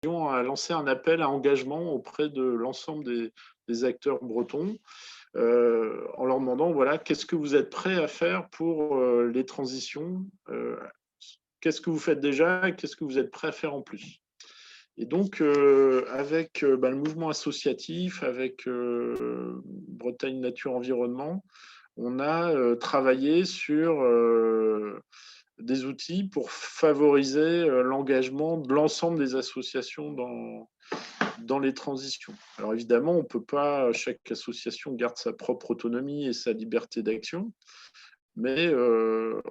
a lancé un appel à engagement auprès de l'ensemble des acteurs bretons, en leur demandant, voilà, qu'est-ce que vous êtes prêts à faire pour les transitions, qu'est-ce que vous faites déjà et qu'est-ce que vous êtes prêts à faire en plus. Et donc, avec le mouvement associatif, avec Bretagne Nature Environnement, on a travaillé sur des outils pour favoriser l'engagement de l'ensemble des associations dans les transitions. Alors évidemment, on peut pas, chaque association garde sa propre autonomie et sa liberté d'action, mais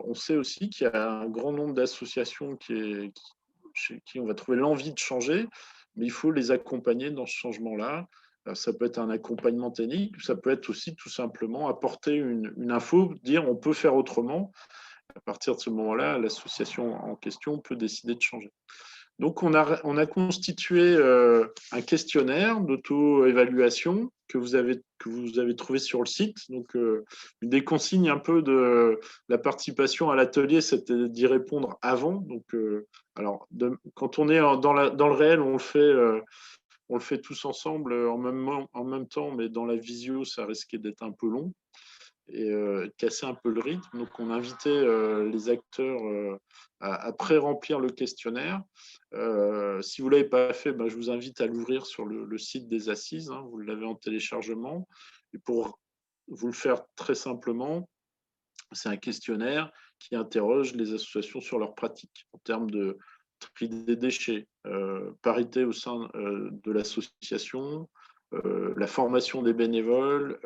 on sait aussi qu'il y a un grand nombre d'associations chez qui on va trouver l'envie de changer, mais il faut les accompagner dans ce changement-là. Ça peut être un accompagnement technique, ça peut être aussi tout simplement apporter une info, dire on peut faire autrement. À partir de ce moment-là, l'association en question peut décider de changer. Donc, on a constitué un questionnaire d'auto-évaluation que vous avez trouvé sur le site. Donc, une des consignes un peu de la participation à l'atelier, c'était d'y répondre avant. Donc, quand on est dans le réel, on le fait tous ensemble en même temps, mais dans la visio, ça risquait d'être un peu long et de casser un peu le rythme. Donc, on invitait les acteurs à pré-remplir le questionnaire. Si vous ne l'avez pas fait, je vous invite à l'ouvrir sur le site des Assises. Hein, vous l'avez en téléchargement. Et pour vous le faire très simplement, c'est un questionnaire qui interroge les associations sur leurs pratiques en termes de tri des déchets, parité au sein de l'association, la formation des bénévoles,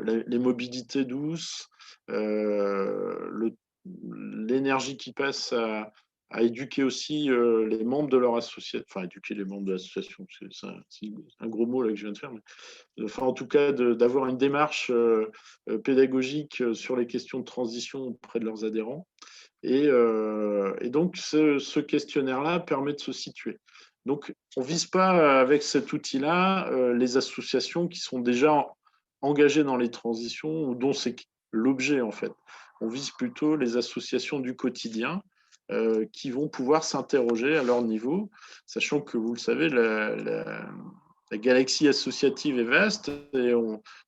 les mobilités douces, l'énergie qui passe à éduquer aussi les membres de leur association, enfin éduquer les membres de l'association, c'est un gros mot là que je viens de faire, mais enfin en tout cas d'avoir une démarche pédagogique sur les questions de transition auprès de leurs adhérents. Et donc, ce questionnaire-là permet de se situer. Donc, on ne vise pas avec cet outil-là les associations qui sont déjà engagées dans les transitions ou dont c'est l'objet, en fait. On vise plutôt les associations du quotidien qui vont pouvoir s'interroger à leur niveau, sachant que, vous le savez, la galaxie associative est vaste et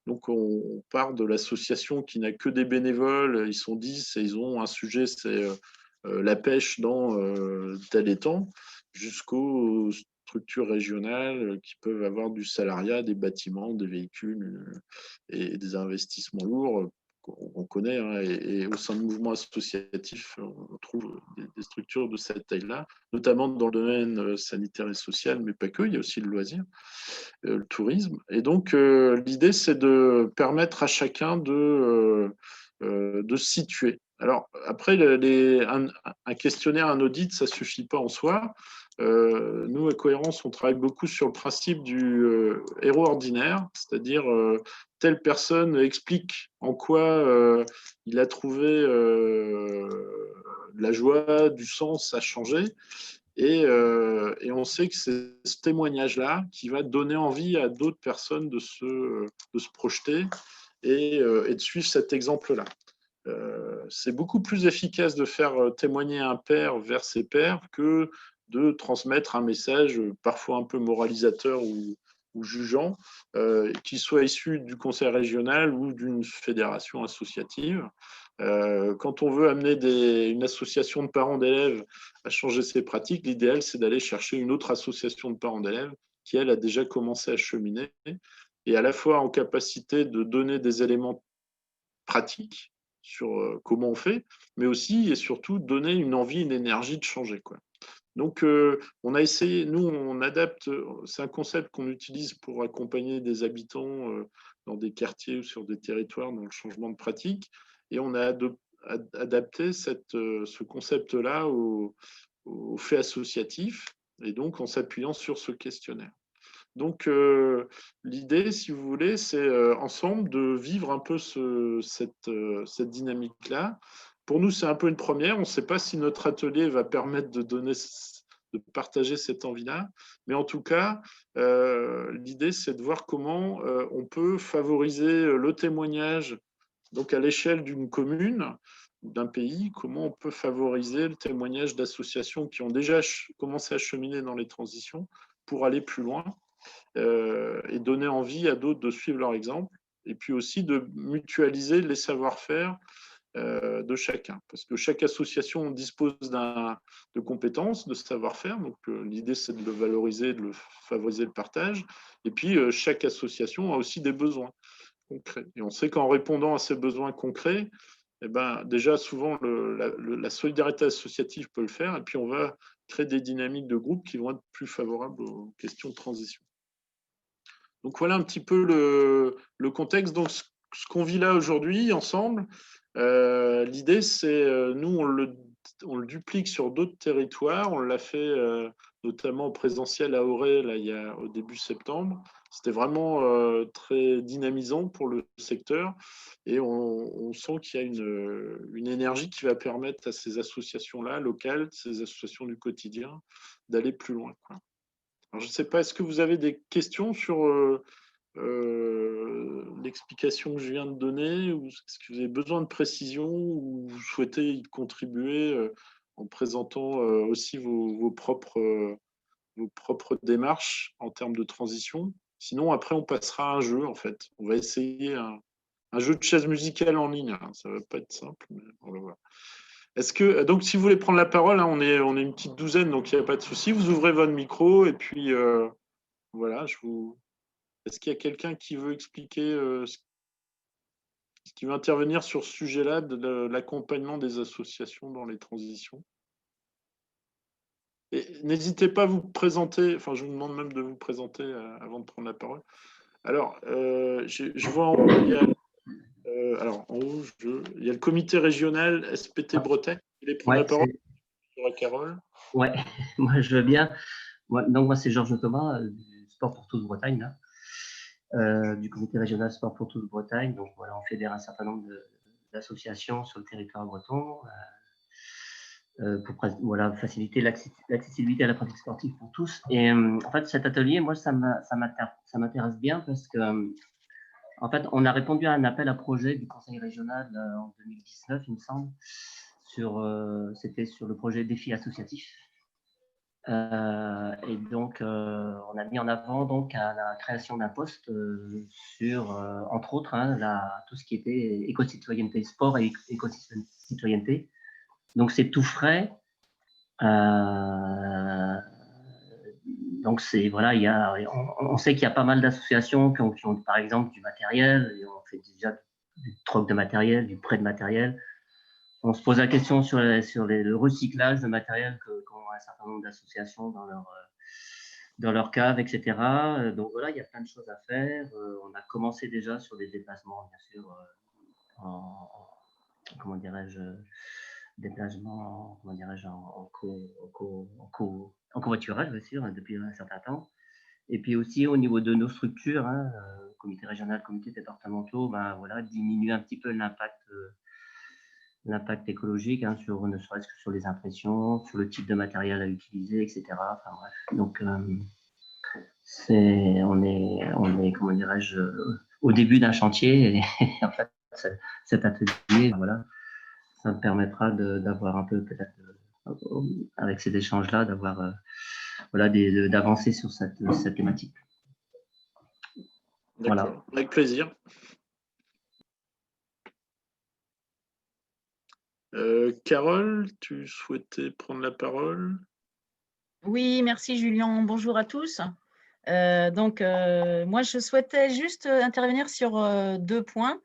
donc on part de l'association qui n'a que des bénévoles, ils sont 10 et ils ont un sujet, c'est la pêche dans tel étang, jusqu'aux structures régionales qui peuvent avoir du salariat, des bâtiments, des véhicules et des investissements lourds qu'on connaît. Hein, et au sein du mouvement associatif, on trouve des structures de cette taille-là, notamment dans le domaine sanitaire et social, mais pas que, il y a aussi le loisir, le tourisme. Et donc, l'idée, c'est de permettre à chacun de se situer. Alors, après, un questionnaire, un audit, ça ne suffit pas en soi. Nous, à Cohérence, on travaille beaucoup sur le principe du héros ordinaire, c'est-à-dire telle personne explique en quoi il a trouvé de la joie, du sens à changer. Et on sait que c'est ce témoignage-là qui va donner envie à d'autres personnes de se projeter et de suivre cet exemple-là. C'est beaucoup plus efficace de faire témoigner un père vers ses pairs que de transmettre un message parfois un peu moralisateur ou jugeant, qu'il soit issu du conseil régional ou d'une fédération associative. Quand on veut amener une association de parents d'élèves à changer ses pratiques, l'idéal, c'est d'aller chercher une autre association de parents d'élèves qui, elle, a déjà commencé à cheminer et à la fois en capacité de donner des éléments pratiques sur comment on fait, mais aussi et surtout donner une envie, une énergie de changer, quoi. Donc, on a essayé, nous, on adapte, c'est un concept qu'on utilise pour accompagner des habitants dans des quartiers ou sur des territoires dans le changement de pratique. Et on a adapté ce concept-là aux faits associatifs, et donc en s'appuyant sur ce questionnaire. Donc, l'idée, si vous voulez, c'est ensemble de vivre un peu cette dynamique-là. Pour nous, c'est un peu une première. On ne sait pas si notre atelier va permettre de partager cette envie-là. Mais en tout cas, l'idée, c'est de voir comment on peut favoriser le témoignage donc à l'échelle d'une commune, d'un pays, comment on peut favoriser le témoignage d'associations qui ont déjà commencé à cheminer dans les transitions pour aller plus loin et donner envie à d'autres de suivre leur exemple, et puis aussi de mutualiser les savoir-faire de chacun, parce que chaque association dispose de compétences, de savoir-faire, donc l'idée c'est de le valoriser, de le favoriser le partage, et puis chaque association a aussi des besoins concrets. Et on sait qu'en répondant à ces besoins concrets, eh ben, déjà souvent la solidarité associative peut le faire, et puis on va créer des dynamiques de groupe qui vont être plus favorables aux questions de transition. Donc voilà un petit peu le contexte. Donc ce qu'on vit là aujourd'hui ensemble, l'idée c'est, nous on le duplique sur d'autres territoires. On l'a fait notamment en présentiel à Auray là, au début septembre. C'était vraiment très dynamisant pour le secteur et on sent qu'il y a une énergie qui va permettre à ces associations-là locales, ces associations du quotidien, d'aller plus loin, quoi. Alors, je ne sais pas, est-ce que vous avez des questions sur l'explication que je viens de donner, ou est-ce que vous avez besoin de précision, ou vous souhaitez y contribuer en présentant aussi vos propres démarches en termes de transition? Sinon, après, on passera à un jeu, en fait. On va essayer un jeu de chaise musicale en ligne, hein. Ça ne va pas être simple, mais on va voir. Est-ce que, donc, si vous voulez prendre la parole, hein, on est une petite douzaine, donc il n'y a pas de souci. Vous ouvrez votre micro et puis voilà, est-ce qu'il y a quelqu'un qui veut expliquer, qui veut intervenir sur ce sujet-là de l'accompagnement des associations dans les transitions? Et n'hésitez pas à vous présenter, enfin, je vous demande même de vous présenter avant de prendre la parole. Alors, je vois en haut, alors, en haut, il y a le comité régional SPT Bretagne. Vous voulez prendre la Ouais, parole sur la Carole? ouais, moi je veux bien. Donc moi c'est Georges Thomas du Sport pour tous Bretagne, là, du comité régional Sport pour tous Bretagne. Donc voilà, on fédère un certain nombre d'associations sur le territoire breton pour voilà, faciliter l'accessibilité à la pratique sportive pour tous. Et en fait cet atelier, moi ça m'intéresse bien parce que en fait on a répondu à un appel à projet du conseil régional en 2019, il me semble, c'était sur le projet défi associatif. Et donc, on a mis en avant donc à la création d'un poste sur, entre autres, hein, tout ce qui était éco-citoyenneté, sport et éco-citoyenneté. Donc, c'est tout frais. Donc, voilà, on sait qu'il y a pas mal d'associations qui ont, par exemple, du matériel, et on fait déjà du troc de matériel, du prêt de matériel. On se pose la question sur le recyclage de matériel qu'ont un certain nombre d'associations dans leur cave, etc. Donc voilà, il y a plein de choses à faire. On a commencé déjà sur des déplacements, bien sûr, comment dirais-je, en covoiturage, bien sûr, depuis un certain temps. Et puis aussi au niveau de nos structures, hein, comité régional, comité départementaux, ben voilà, diminuer un petit peu l'impact écologique, hein, ne serait-ce que sur les impressions, sur le type de matériel à utiliser, etc. Enfin bref, donc on est, comment dirais-je, au début d'un chantier, et en fait cet atelier, voilà, ça me permettra d'avoir un peu, peut-être, avec ces échanges-là, d'avoir voilà, d'avancer sur cette thématique. D'accord, voilà. Avec plaisir. Carole, tu souhaitais prendre la parole? Oui, merci Julien. Bonjour à tous. Moi, je souhaitais juste intervenir sur 2 points.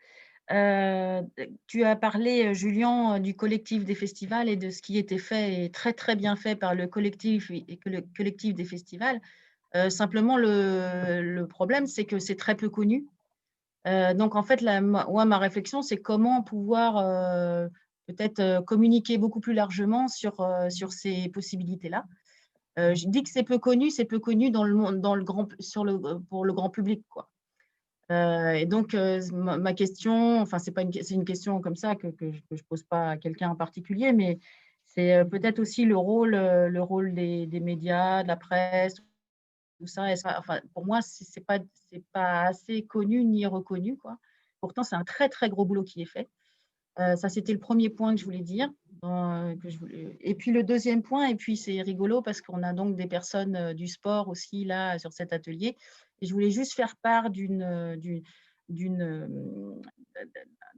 Tu as parlé, Julien, du collectif des festivals et de ce qui était fait et très, très bien fait par le collectif des festivals. Simplement, le problème, c'est que c'est très peu connu. Donc, en fait, ma réflexion, c'est comment pouvoir peut-être communiquer beaucoup plus largement sur ces possibilités-là. Je dis que c'est peu connu dans le monde, pour le grand public, quoi. Et donc, ma question, enfin, c'est une question comme ça que je pose pas à quelqu'un en particulier, mais c'est peut-être aussi le rôle des médias, de la presse, tout ça. Enfin, pour moi, c'est pas assez connu ni reconnu, quoi. Pourtant, c'est un très, très gros boulot qui est fait. Ça, c'était le premier point que je voulais dire. Et puis le deuxième point, et puis c'est rigolo parce qu'on a donc des personnes du sport aussi là sur cet atelier. Et je voulais juste faire part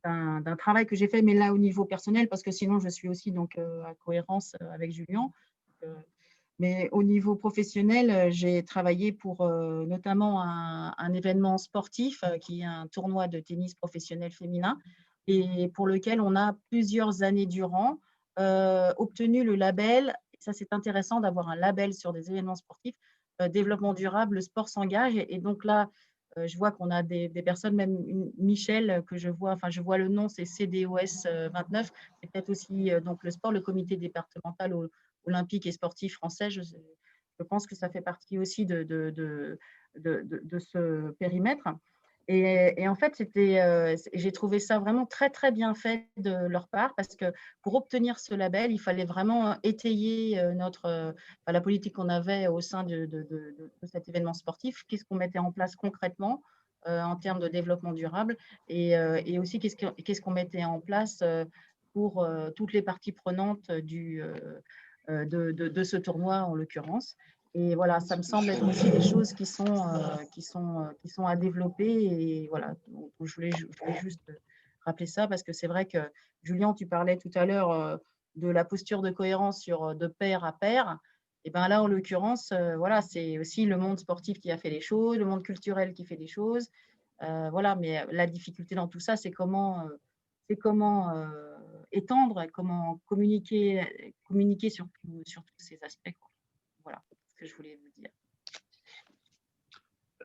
d'un travail que j'ai fait, mais là au niveau personnel, parce que sinon je suis aussi donc à cohérence avec Julien. Euh, Mais au niveau professionnel, j'ai travaillé pour notamment un événement sportif qui est un tournoi de tennis professionnel féminin et pour lequel on a plusieurs années durant obtenu le label. Ça, c'est intéressant d'avoir un label sur des événements sportifs. Développement durable, le sport s'engage. Et donc là, je vois qu'on a des personnes, même Michel, que je vois, enfin, je vois le nom, c'est CDOS 29. C'est peut-être aussi donc le sport, le comité départemental olympique et sportif français. Je pense que ça fait partie aussi de ce périmètre. Et en fait, j'ai trouvé ça vraiment très, très bien fait de leur part parce que pour obtenir ce label, il fallait vraiment étayer la politique qu'on avait au sein de cet événement sportif. Qu'est-ce qu'on mettait en place concrètement en termes de développement durable et aussi qu'est-ce qu'on mettait en place pour toutes les parties prenantes de ce tournoi en l'occurrence. Et voilà, ça me semble être aussi des choses qui sont à développer. Et voilà, donc, je voulais juste rappeler ça parce que c'est vrai que, Julien, tu parlais tout à l'heure de la posture de cohérence de pair à pair. Et bien là, en l'occurrence, voilà, c'est aussi le monde sportif qui a fait les choses, le monde culturel qui fait des choses. Voilà, mais la difficulté dans tout ça, c'est comment étendre, comment communiquer sur tous ces aspects. Voilà ce que je voulais vous dire.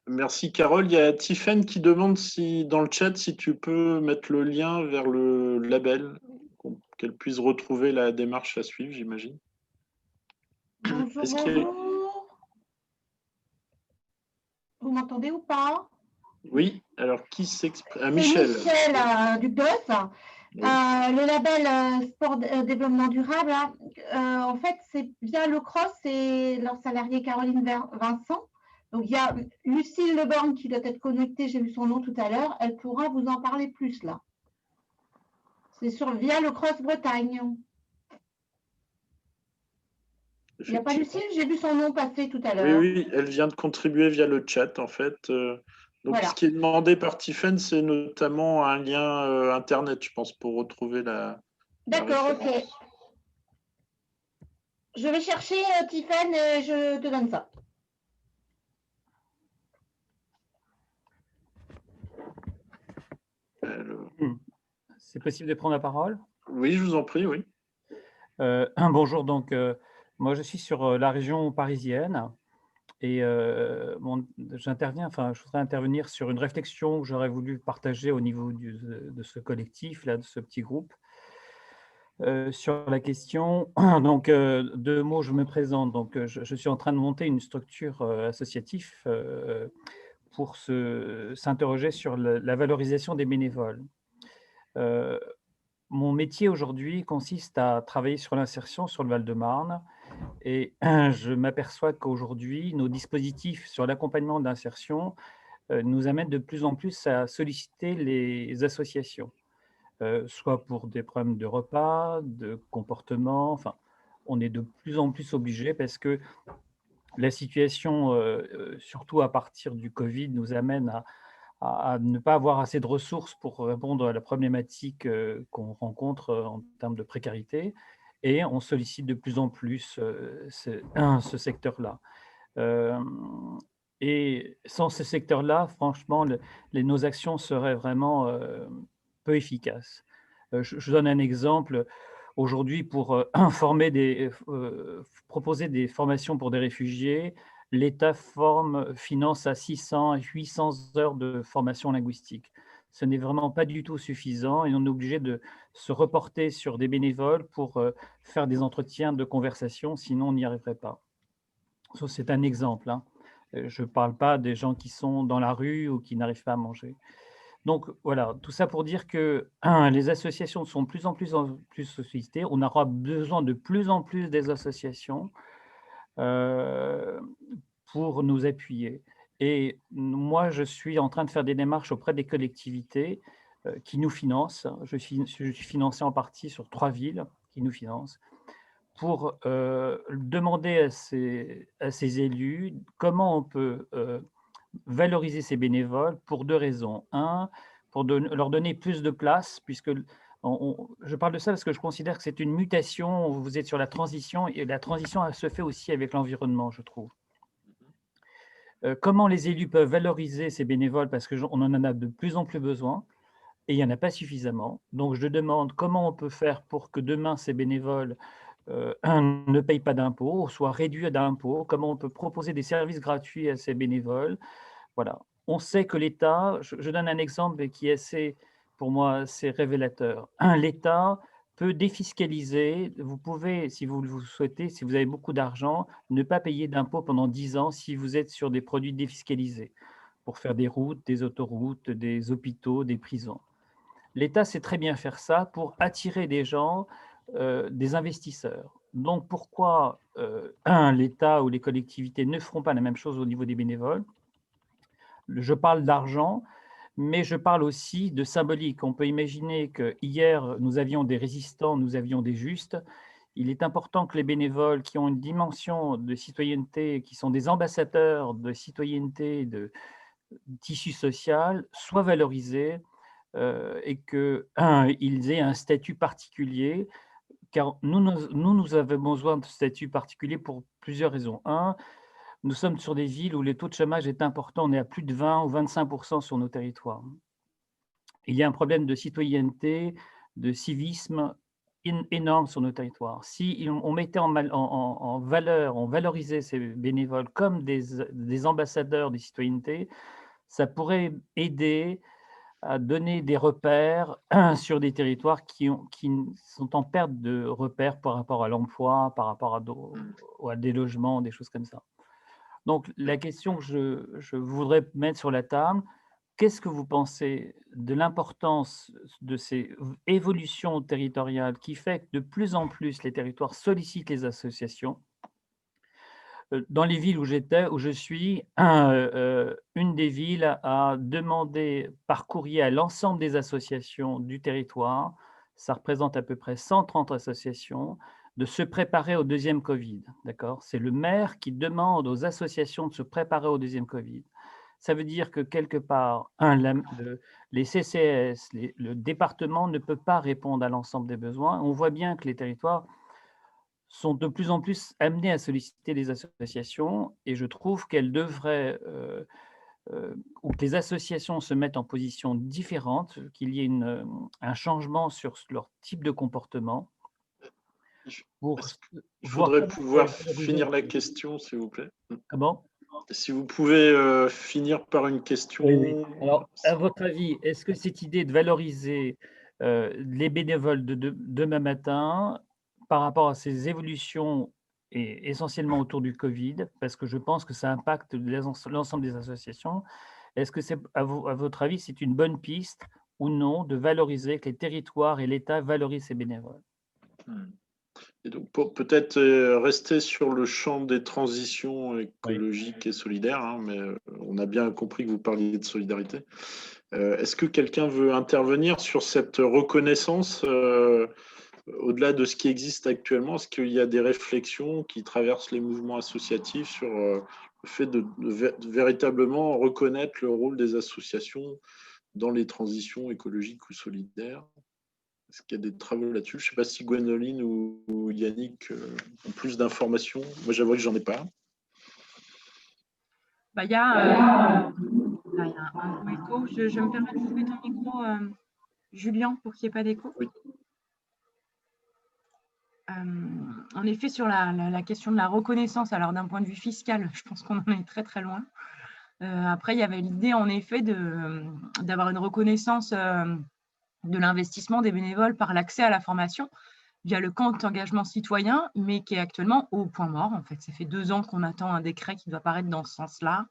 Merci Carole. Il y a Tiffen qui demande si dans le chat si tu peux mettre le lien vers le label, qu'elle puisse retrouver la démarche à suivre, j'imagine. Bonjour, bonjour. Vous m'entendez ou pas? Oui, alors qui s'exprime? Michel. Michel Duclos. Oui. Le label Sport Développement Durable, en fait, c'est via le CROSS et leur salariée Caroline Vincent. Donc, il y a Lucille Leborgne qui doit être connectée, j'ai vu son nom tout à l'heure. Elle pourra vous en parler plus, là. C'est via le CROSS Bretagne. Il n'y a pas Lucille, j'ai vu son nom passer tout à l'heure. Oui, elle vient de contribuer via le chat, en fait. Donc, voilà. Ce qui est demandé par Tiffen, c'est notamment un lien Internet, je pense, pour retrouver la. D'accord, ok. Je vais chercher Tiffen et je te donne ça. C'est possible de prendre la parole? Oui, je vous en prie, oui. Bonjour, donc moi je suis sur la région parisienne et j'interviens, enfin je voudrais intervenir sur une réflexion que j'aurais voulu partager au niveau de ce collectif, là, de ce petit groupe, sur la question. Donc, deux mots, je me présente. Donc, je suis en train de monter une structure associative pour s'interroger sur la valorisation des bénévoles. Mon métier aujourd'hui consiste à travailler sur l'insertion sur le Val-de-Marne et je m'aperçois qu'aujourd'hui, nos dispositifs sur l'accompagnement d'insertion nous amènent de plus en plus à solliciter les associations, soit pour des problèmes de repas, de comportement, enfin, on est de plus en plus obligés parce que la situation, surtout à partir du Covid, nous amène à ne pas avoir assez de ressources pour répondre à la problématique qu'on rencontre en termes de précarité. Et on sollicite de plus en plus ce secteur-là. Et sans ce secteur-là, franchement, nos actions seraient vraiment peu efficaces. Je donne un exemple. Aujourd'hui, pour proposer des formations pour des réfugiés, l'État finance à 600 à 800 heures de formation linguistique. Ce n'est vraiment pas du tout suffisant et on est obligé de se reporter sur des bénévoles pour faire des entretiens de conversation, sinon on n'y arriverait pas. Ça, c'est un exemple, hein. Je ne parle pas des gens qui sont dans la rue ou qui n'arrivent pas à manger. Donc voilà, tout ça pour dire que les associations sont de plus en plus sollicitées. On aura besoin de plus en plus des associations pour nous appuyer. Et moi, je suis en train de faire des démarches auprès des collectivités qui nous financent. Je suis financé en partie sur 3 villes qui nous financent pour demander à ces élus comment on peut valoriser ces bénévoles pour 2 raisons. Un, pour leur donner plus de place, puisque je parle de ça parce que je considère que c'est une mutation, vous êtes sur la transition, et la transition elle se fait aussi avec l'environnement, je trouve. Comment les élus peuvent valoriser ces bénévoles, parce qu'on en a de plus en plus besoin, et il n'y en a pas suffisamment. Donc je demande comment on peut faire pour que demain ces bénévoles ne payent pas d'impôts, soient réduits d'impôts, comment on peut proposer des services gratuits à ces bénévoles. Voilà. On sait que l'État, je donne un exemple qui est assez, pour moi, assez révélateur. L'État peut défiscaliser. Vous pouvez, si vous le souhaitez, si vous avez beaucoup d'argent, ne pas payer d'impôts pendant 10 ans si vous êtes sur des produits défiscalisés pour faire des routes, des autoroutes, des hôpitaux, des prisons. L'État sait très bien faire ça pour attirer des gens, des investisseurs. Donc pourquoi l'État ou les collectivités ne feront pas la même chose au niveau des bénévoles? Je parle d'argent, mais je parle aussi de symbolique. On peut imaginer que hier nous avions des résistants, nous avions des justes. Il est important que les bénévoles qui ont une dimension de citoyenneté, qui sont des ambassadeurs de citoyenneté, de tissu social, soient valorisés et qu'ils aient un statut particulier, car nous avons besoin de statut particulier pour plusieurs raisons. Un, nous sommes sur des villes où le taux de chômage est important, on est à plus de 20 ou 25% sur nos territoires. Il y a un problème de citoyenneté, de civisme énorme sur nos territoires. Si on mettait en valeur, on valorisait ces bénévoles comme des ambassadeurs de citoyenneté, ça pourrait aider à donner des repères sur des territoires qui sont en perte de repères par rapport à l'emploi, par rapport à des logements, des choses comme ça. Donc, la question que je voudrais mettre sur la table, qu'est-ce que vous pensez de l'importance de ces évolutions territoriales qui fait que de plus en plus les territoires sollicitent les associations? Dans les villes où je suis, une des villes a demandé par courrier à l'ensemble des associations du territoire, ça représente à peu près 130 associations, de se préparer au deuxième Covid. D'accord? C'est le maire qui demande aux associations de se préparer au deuxième Covid. Ça veut dire que quelque part, les CCAS, le département ne peut pas répondre à l'ensemble des besoins. On voit bien que les territoires sont de plus en plus amenés à solliciter les associations, et je trouve qu'elles devraient, ou que les associations se mettent en position différente, qu'il y ait un changement sur leur type de comportement. Il faudrait pouvoir finir la question, s'il vous plaît. Comment ? Si vous pouvez finir par une question. Oui. Alors, à votre avis, est-ce que cette idée de valoriser les bénévoles de demain matin par rapport à ces évolutions, et essentiellement autour du Covid, parce que je pense que ça impacte l'ensemble des associations, est-ce que c'est, à votre avis, c'est une bonne piste ou non de valoriser, que les territoires et l'État valorisent ces bénévoles? Et donc, pour peut-être rester sur le champ des transitions écologiques et solidaires, hein, mais on a bien compris que vous parliez de solidarité. Est-ce que quelqu'un veut intervenir sur cette reconnaissance au-delà de ce qui existe actuellement? Est-ce qu'il y a des réflexions qui traversent les mouvements associatifs sur le fait de véritablement reconnaître le rôle des associations dans les transitions écologiques ou solidaires? Est-ce qu'il y a des travaux là-dessus? Je ne sais pas si Gwendoline ou Yannick ont plus d'informations. Moi, j'avoue que j'en ai pas. Il y a un écho. Je me permets de couper ton micro, Julien, pour qu'il n'y ait pas d'écho. Oui. En effet, sur la question de la reconnaissance, alors d'un point de vue fiscal, je pense qu'on en est très très loin. Après, il y avait l'idée en effet d'avoir une reconnaissance de l'investissement des bénévoles par l'accès à la formation via le compte engagement citoyen, mais qui est actuellement au point mort. En fait, ça fait 2 ans qu'on attend un décret qui doit paraître dans ce sens-là.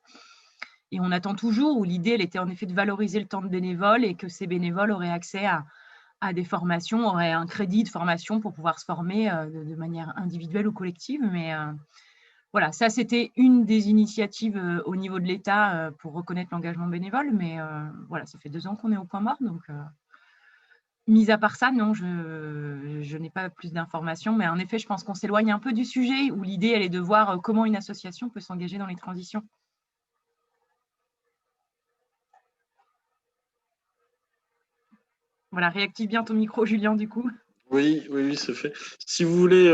Et on attend toujours, où l'idée, elle était en effet de valoriser le temps de bénévoles et que ces bénévoles auraient accès à des formations, auraient un crédit de formation pour pouvoir se former de manière individuelle ou collective. Mais voilà, ça, c'était une des initiatives au niveau de l'État pour reconnaître l'engagement bénévole. Mais voilà, ça fait 2 ans qu'on est au point mort. Donc, Mis à part ça, non, je n'ai pas plus d'informations, mais en effet, je pense qu'on s'éloigne un peu du sujet où l'idée, elle est de voir comment une association peut s'engager dans les transitions. Voilà, réactive bien ton micro, Julien, du coup. Oui, oui, oui, c'est fait. Si vous voulez,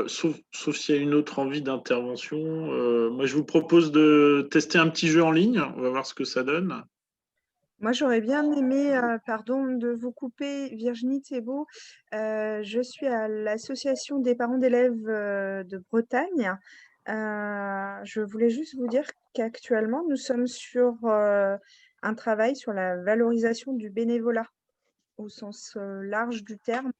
sauf s'il y a une autre envie d'intervention, moi je vous propose de tester un petit jeu en ligne. On va voir ce que ça donne. Moi, j'aurais bien aimé, pardon de vous couper, Virginie Thébault. Je suis à l'association des parents d'élèves de Bretagne. Je voulais juste vous dire qu'actuellement, nous sommes sur un travail sur la valorisation du bénévolat au sens large du terme.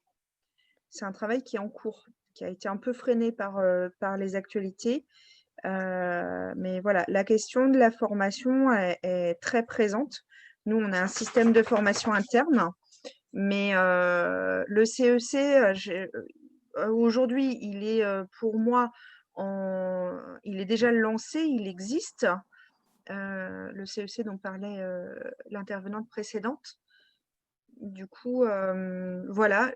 C'est un travail qui est en cours, qui a été un peu freiné par les actualités. Mais voilà, la question de la formation est très présente. Nous, on a un système de formation interne, mais le CEC, aujourd'hui, il est pour moi, il est déjà lancé, il existe. Le CEC dont parlait l'intervenante précédente. Du coup, voilà,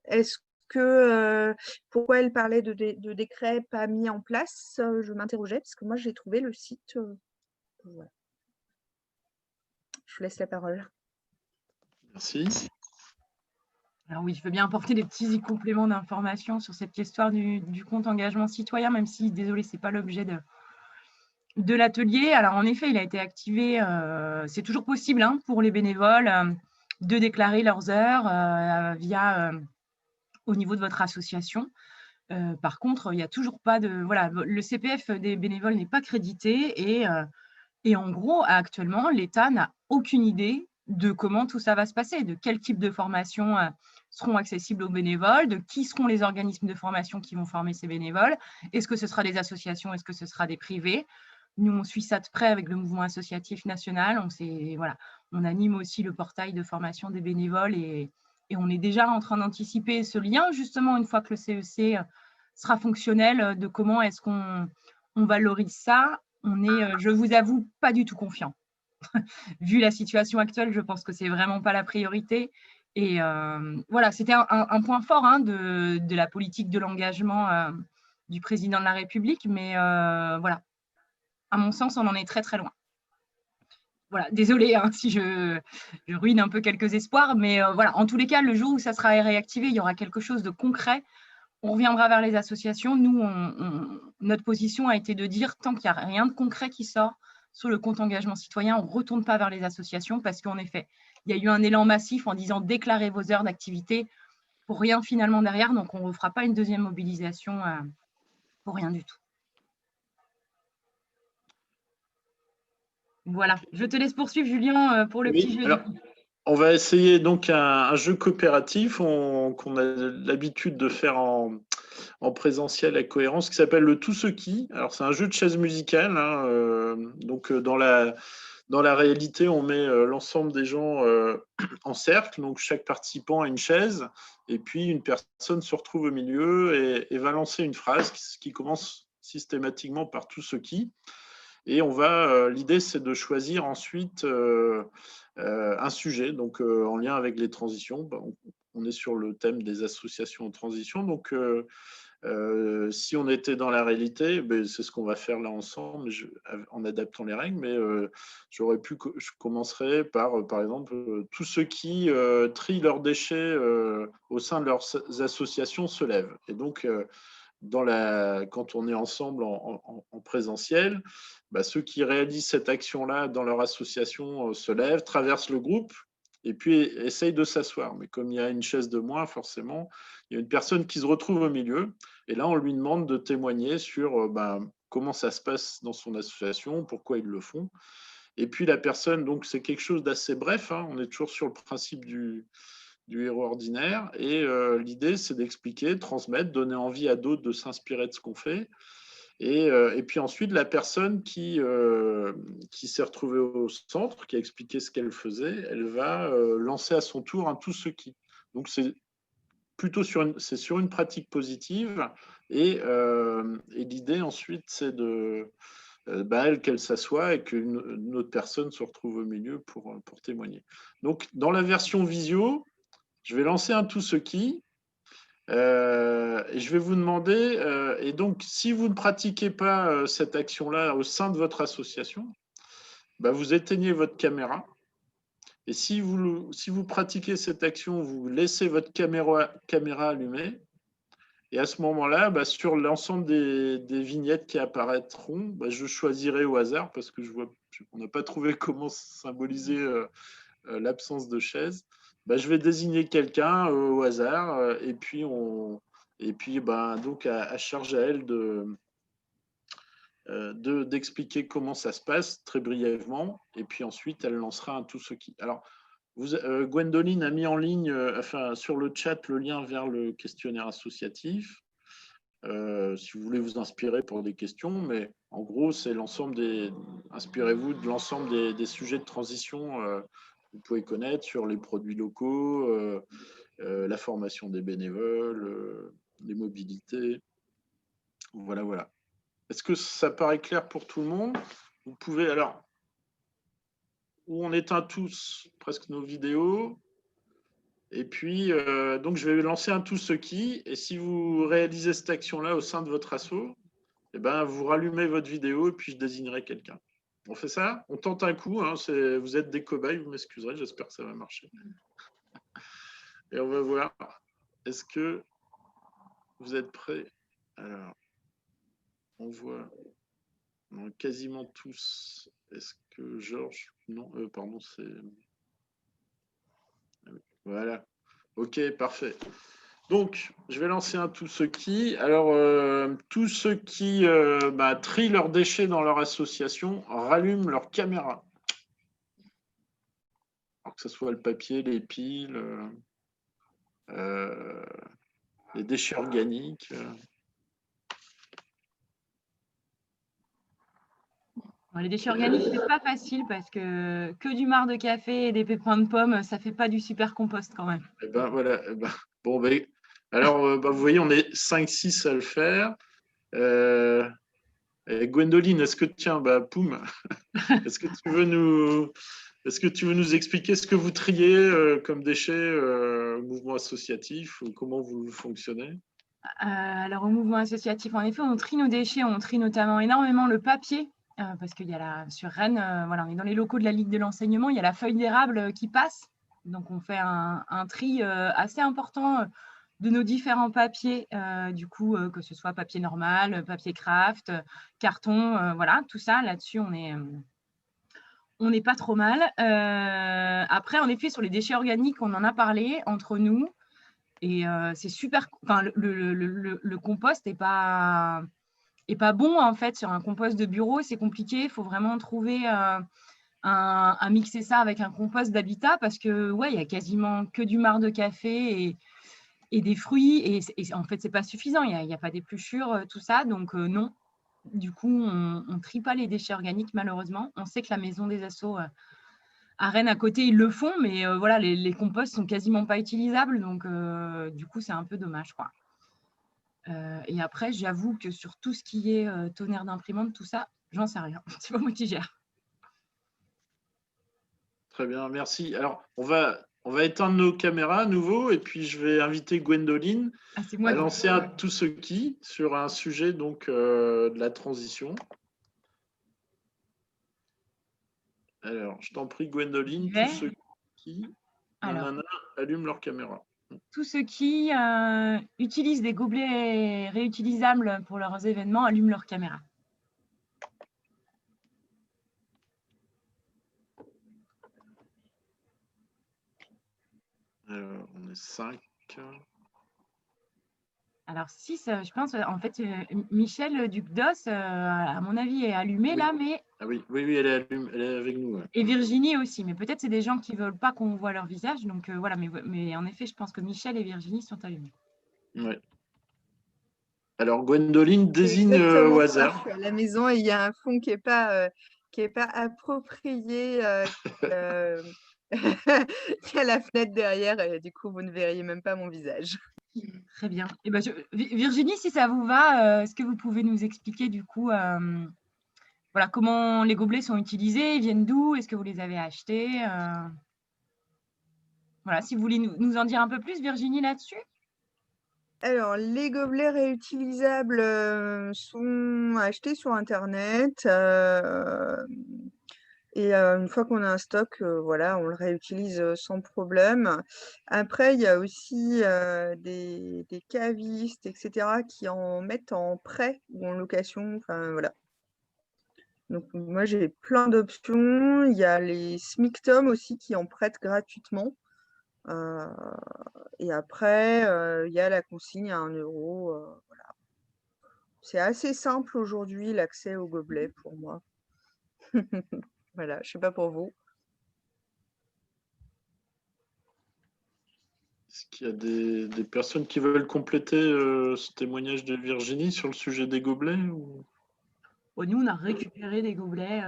est-ce que pourquoi elle parlait de décrets pas mis en place, je m'interrogeais parce que moi j'ai trouvé le site. Voilà. Je vous laisse la parole. Merci. Alors oui, je veux bien apporter des petits compléments d'information sur cette histoire du compte engagement citoyen, même si, désolé, ce n'est pas l'objet de l'atelier. Alors en effet, il a été activé, c'est toujours possible pour les bénévoles de déclarer leurs heures via au niveau de votre association. Par contre, il n'y a toujours pas de… Voilà, le CPF des bénévoles n'est pas crédité et en gros, actuellement, l'État n'a aucune idée de comment tout ça va se passer, de quel type de formation seront accessibles aux bénévoles, de qui seront les organismes de formation qui vont former ces bénévoles. Est-ce que ce sera des associations, est-ce que ce sera des privés? Nous, on suit ça de près avec le mouvement associatif national. On anime aussi le portail de formation des bénévoles et on est déjà en train d'anticiper ce lien, justement, une fois que le CEC sera fonctionnel, de comment est-ce qu'on valorise ça. On est, je vous avoue, pas du tout confiant. Vu la situation actuelle, je pense que c'est vraiment pas la priorité. Et voilà, c'était un point fort de la politique de l'engagement du président de la République, mais voilà, à mon sens, on en est très très loin. Voilà, désolée si je ruine un peu quelques espoirs, mais voilà, en tous les cas, le jour où ça sera réactivé, il y aura quelque chose de concret. On reviendra vers les associations. Nous, notre position a été de dire, tant qu'il n'y a rien de concret qui sort sur le compte engagement citoyen, on ne retourne pas vers les associations parce qu'en effet, il y a eu un élan massif en disant déclarez vos heures d'activité pour rien finalement derrière. Donc, on ne fera pas une deuxième mobilisation pour rien du tout. Voilà. Je te laisse poursuivre, Julien, pour le petit jeu. Alors, on va essayer donc un jeu coopératif qu'on a l'habitude de faire en présentiel à Cohérence, qui s'appelle le Tout ce qui. Alors, c'est un jeu de chaise musicale. Donc, dans la réalité, on met l'ensemble des gens en cercle. Donc, chaque participant a une chaise. Et puis, une personne se retrouve au milieu et va lancer une phrase qui commence systématiquement par Tout ce qui. Et l'idée, c'est de choisir ensuite un sujet, donc en lien avec les transitions. On est sur le thème des associations en transition. Donc, si on était dans la réalité, c'est ce qu'on va faire là ensemble, en adaptant les règles. Mais je commencerai par exemple, tous ceux qui trient leurs déchets au sein de leurs associations se lèvent. Et donc, quand on est ensemble en présentiel, ceux qui réalisent cette action-là dans leur association se lèvent, traversent le groupe et puis essayent de s'asseoir. Mais comme il y a une chaise de moins, forcément, il y a une personne qui se retrouve au milieu. Et là, on lui demande de témoigner sur comment ça se passe dans son association, pourquoi ils le font. Et puis la personne, donc c'est quelque chose d'assez bref. On est toujours sur le principe du héros ordinaire. Et l'idée, c'est d'expliquer, transmettre, donner envie à d'autres de s'inspirer de ce qu'on fait. Et puis ensuite, la personne qui s'est retrouvée au centre, qui a expliqué ce qu'elle faisait, elle va lancer à son tour un tout ce qui. Donc, c'est plutôt sur une pratique positive. Et l'idée ensuite, c'est qu'elle s'assoie et qu'une autre personne se retrouve au milieu pour témoigner. Donc, dans la version visio, je vais lancer un tout ce qui. Et je vais vous demander, et donc si vous ne pratiquez pas cette action-là au sein de votre association, vous éteignez votre caméra. Et si vous pratiquez cette action, vous laissez votre caméra allumée. Et à ce moment-là, sur l'ensemble des vignettes qui apparaîtront, je choisirai au hasard parce que on n'a pas trouvé comment symboliser l'absence de chaise. Je vais désigner quelqu'un au hasard et puis donc à charge à elle d'expliquer comment ça se passe très brièvement et puis ensuite elle lancera un tout ce qui. Alors Gwendoline a mis en ligne, sur le chat, le lien vers le questionnaire associatif. Si vous voulez vous inspirer pour des questions, mais en gros, c'est inspirez-vous de l'ensemble des sujets de transition que vous pouvez connaître sur les produits locaux, la formation des bénévoles, les mobilités. Voilà. Est-ce que ça paraît clair pour tout le monde? Vous pouvez, alors, où on éteint tous presque nos vidéos. Et puis, donc, je vais lancer un tout ce qui. Et si vous réalisez cette action-là au sein de votre asso, vous rallumez votre vidéo et puis je désignerai quelqu'un. On fait ça? On tente un coup. Hein, vous êtes des cobayes, vous m'excuserez. J'espère que ça va marcher. Et on va voir. Est-ce que vous êtes prêts? Alors, on voit quasiment tous. Est-ce que Georges... Non, pardon, c'est... Voilà. OK, parfait. Donc, je vais lancer un tout ce qui. Alors, tous ceux qui trient leurs déchets dans leur association rallument leur caméra. Alors que ce soit le papier, les piles, les déchets organiques. Les déchets organiques, c'est pas facile parce que du marc de café et des pépins de pommes, ça fait pas du super compost quand même. Voilà. Bon, alors, vous voyez, on est 5-6 à le faire. Gwendoline, est-ce que poum, est-ce que tu veux nous expliquer ce que vous triez comme déchets au mouvement associatif ou comment vous fonctionnez? Alors, au mouvement associatif, en effet, on trie nos déchets, on trie notamment énormément le papier. Parce qu'il y a sur Rennes, on est dans les locaux de la Ligue de l'enseignement, il y a la feuille d'érable qui passe. Donc, on fait un tri assez important de nos différents papiers, que ce soit papier normal, papier craft, carton, voilà, tout ça. Là-dessus, on n'est pas trop mal. Après, en effet, sur les déchets organiques, on en a parlé entre nous. Et c'est super. Enfin, le compost n'est pas bon en fait sur un compost de bureau, c'est compliqué. Il faut vraiment trouver un mixer ça avec un compost d'habitat parce que il y a quasiment que du marc de café et des fruits et en fait c'est pas suffisant. Il y a pas d'épluchures, tout ça, donc non. Du coup, on trie pas les déchets organiques malheureusement. On sait que la maison des assos à Rennes à côté ils le font, mais voilà les composts sont quasiment pas utilisables, donc du coup c'est un peu dommage quoi. Et après, j'avoue que sur tout ce qui est tonnerre d'imprimante, tout ça, j'en sais rien. C'est pas moi qui gère. Très bien, merci. Alors, on va éteindre nos caméras à nouveau et puis je vais inviter Gwendoline à lancer un tout ce qui sur un sujet donc de la transition. Alors, je t'en prie, Gwendoline, tous ceux qui allument leur caméra. Tous ceux qui utilisent des gobelets réutilisables pour leurs événements allument leur caméra. Alors, on est 5. Alors 6, je pense, en fait, Michel Duc-Dos, à mon avis, est allumé là, mais... Ah oui, elle est avec nous. Ouais. Et Virginie aussi, mais peut-être c'est des gens qui ne veulent pas qu'on voit leur visage, donc voilà, mais en effet, je pense que Michel et Virginie sont allumés. Ouais. Alors, Gwendoline désigne au hasard. Je suis à la maison et il y a un fond qui n'est pas approprié. Il y a la fenêtre derrière et du coup, vous ne verriez même pas mon visage. Très bien. Et Virginie, si ça vous va, est-ce que vous pouvez nous expliquer du coup voilà, comment les gobelets sont utilisés, ils viennent d'où, est-ce que vous les avez achetés voilà, si vous voulez nous en dire un peu plus, Virginie, là-dessus. Alors, les gobelets réutilisables sont achetés sur Internet. Et une fois qu'on a un stock, voilà, on le réutilise sans problème. Après, il y a aussi des cavistes, etc., qui en mettent en prêt ou en location. Enfin, voilà. Donc, moi, j'ai plein d'options. Il y a les SMICTOM aussi qui en prêtent gratuitement. Et après, il y a la consigne à 1 euro. Voilà. C'est assez simple aujourd'hui, l'accès aux gobelets pour moi. Voilà, je sais pas pour vous. Est-ce qu'il y a des personnes qui veulent compléter ce témoignage de Virginie sur le sujet des gobelets ou... Nous, on a récupéré des gobelets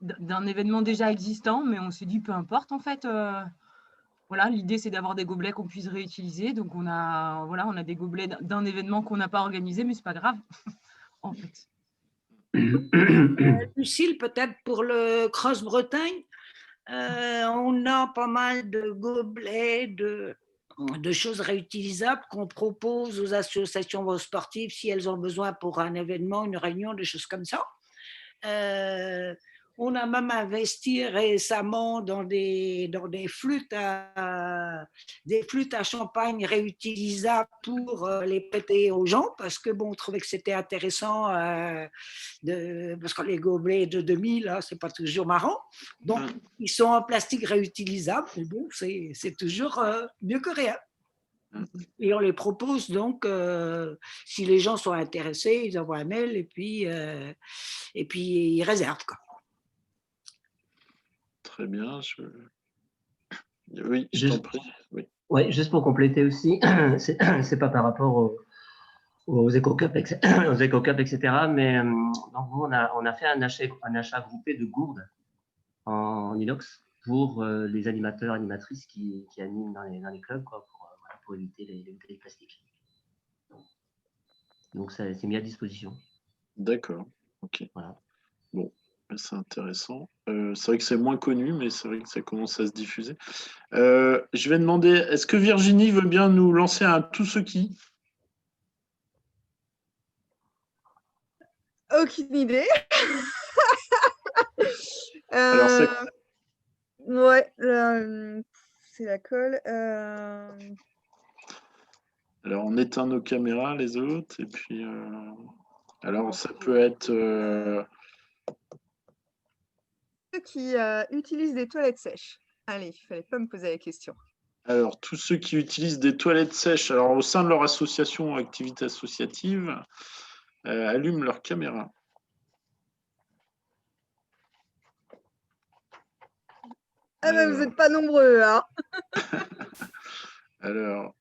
d'un événement déjà existant, mais on s'est dit, peu importe, en fait. Voilà, l'idée, c'est d'avoir des gobelets qu'on puisse réutiliser. Donc, on a des gobelets d'un événement qu'on n'a pas organisé, mais ce n'est pas grave, en fait. Lucille, peut-être pour le Cross Bretagne, on a pas mal de gobelets, de choses réutilisables qu'on propose aux associations sportives si elles ont besoin pour un événement, une réunion, des choses comme ça. On a même investi récemment dans des flûtes à champagne réutilisables pour les prêter aux gens parce que bon, on trouvait que c'était intéressant parce que les gobelets de 2000, là, c'est pas toujours marrant. Donc, ils sont en plastique réutilisable, mais bon, c'est toujours mieux que rien. Et on les propose donc, si les gens sont intéressés, ils envoient un mail et puis ils réservent, quoi. Très bien. Oui, je t'en prie. Oui. Ouais, juste pour compléter aussi, c'est pas par rapport aux éco-cups, etc., mais donc nous, on a fait un achat groupé de gourdes en inox pour les animateurs, animatrices qui animent dans les clubs, quoi, pour éviter les bouteilles plastiques. Donc, ça c'est mis à disposition. D'accord, ok. Voilà. Bon, c'est intéressant. C'est vrai que c'est moins connu, mais c'est vrai que ça commence à se diffuser. Je vais demander, est-ce que Virginie veut bien nous lancer un tout ce qui? Aucune idée. Alors, ouais, c'est la colle. Alors, on éteint nos caméras, les autres, et puis... Alors, ça peut être... Ceux qui utilisent des toilettes sèches. Allez, il fallait pas me poser la question. Alors, tous ceux qui utilisent des toilettes sèches, alors au sein de leur association ou activité associative, allument leur caméra. Ah ben, vous n'êtes pas nombreux, hein. Alors,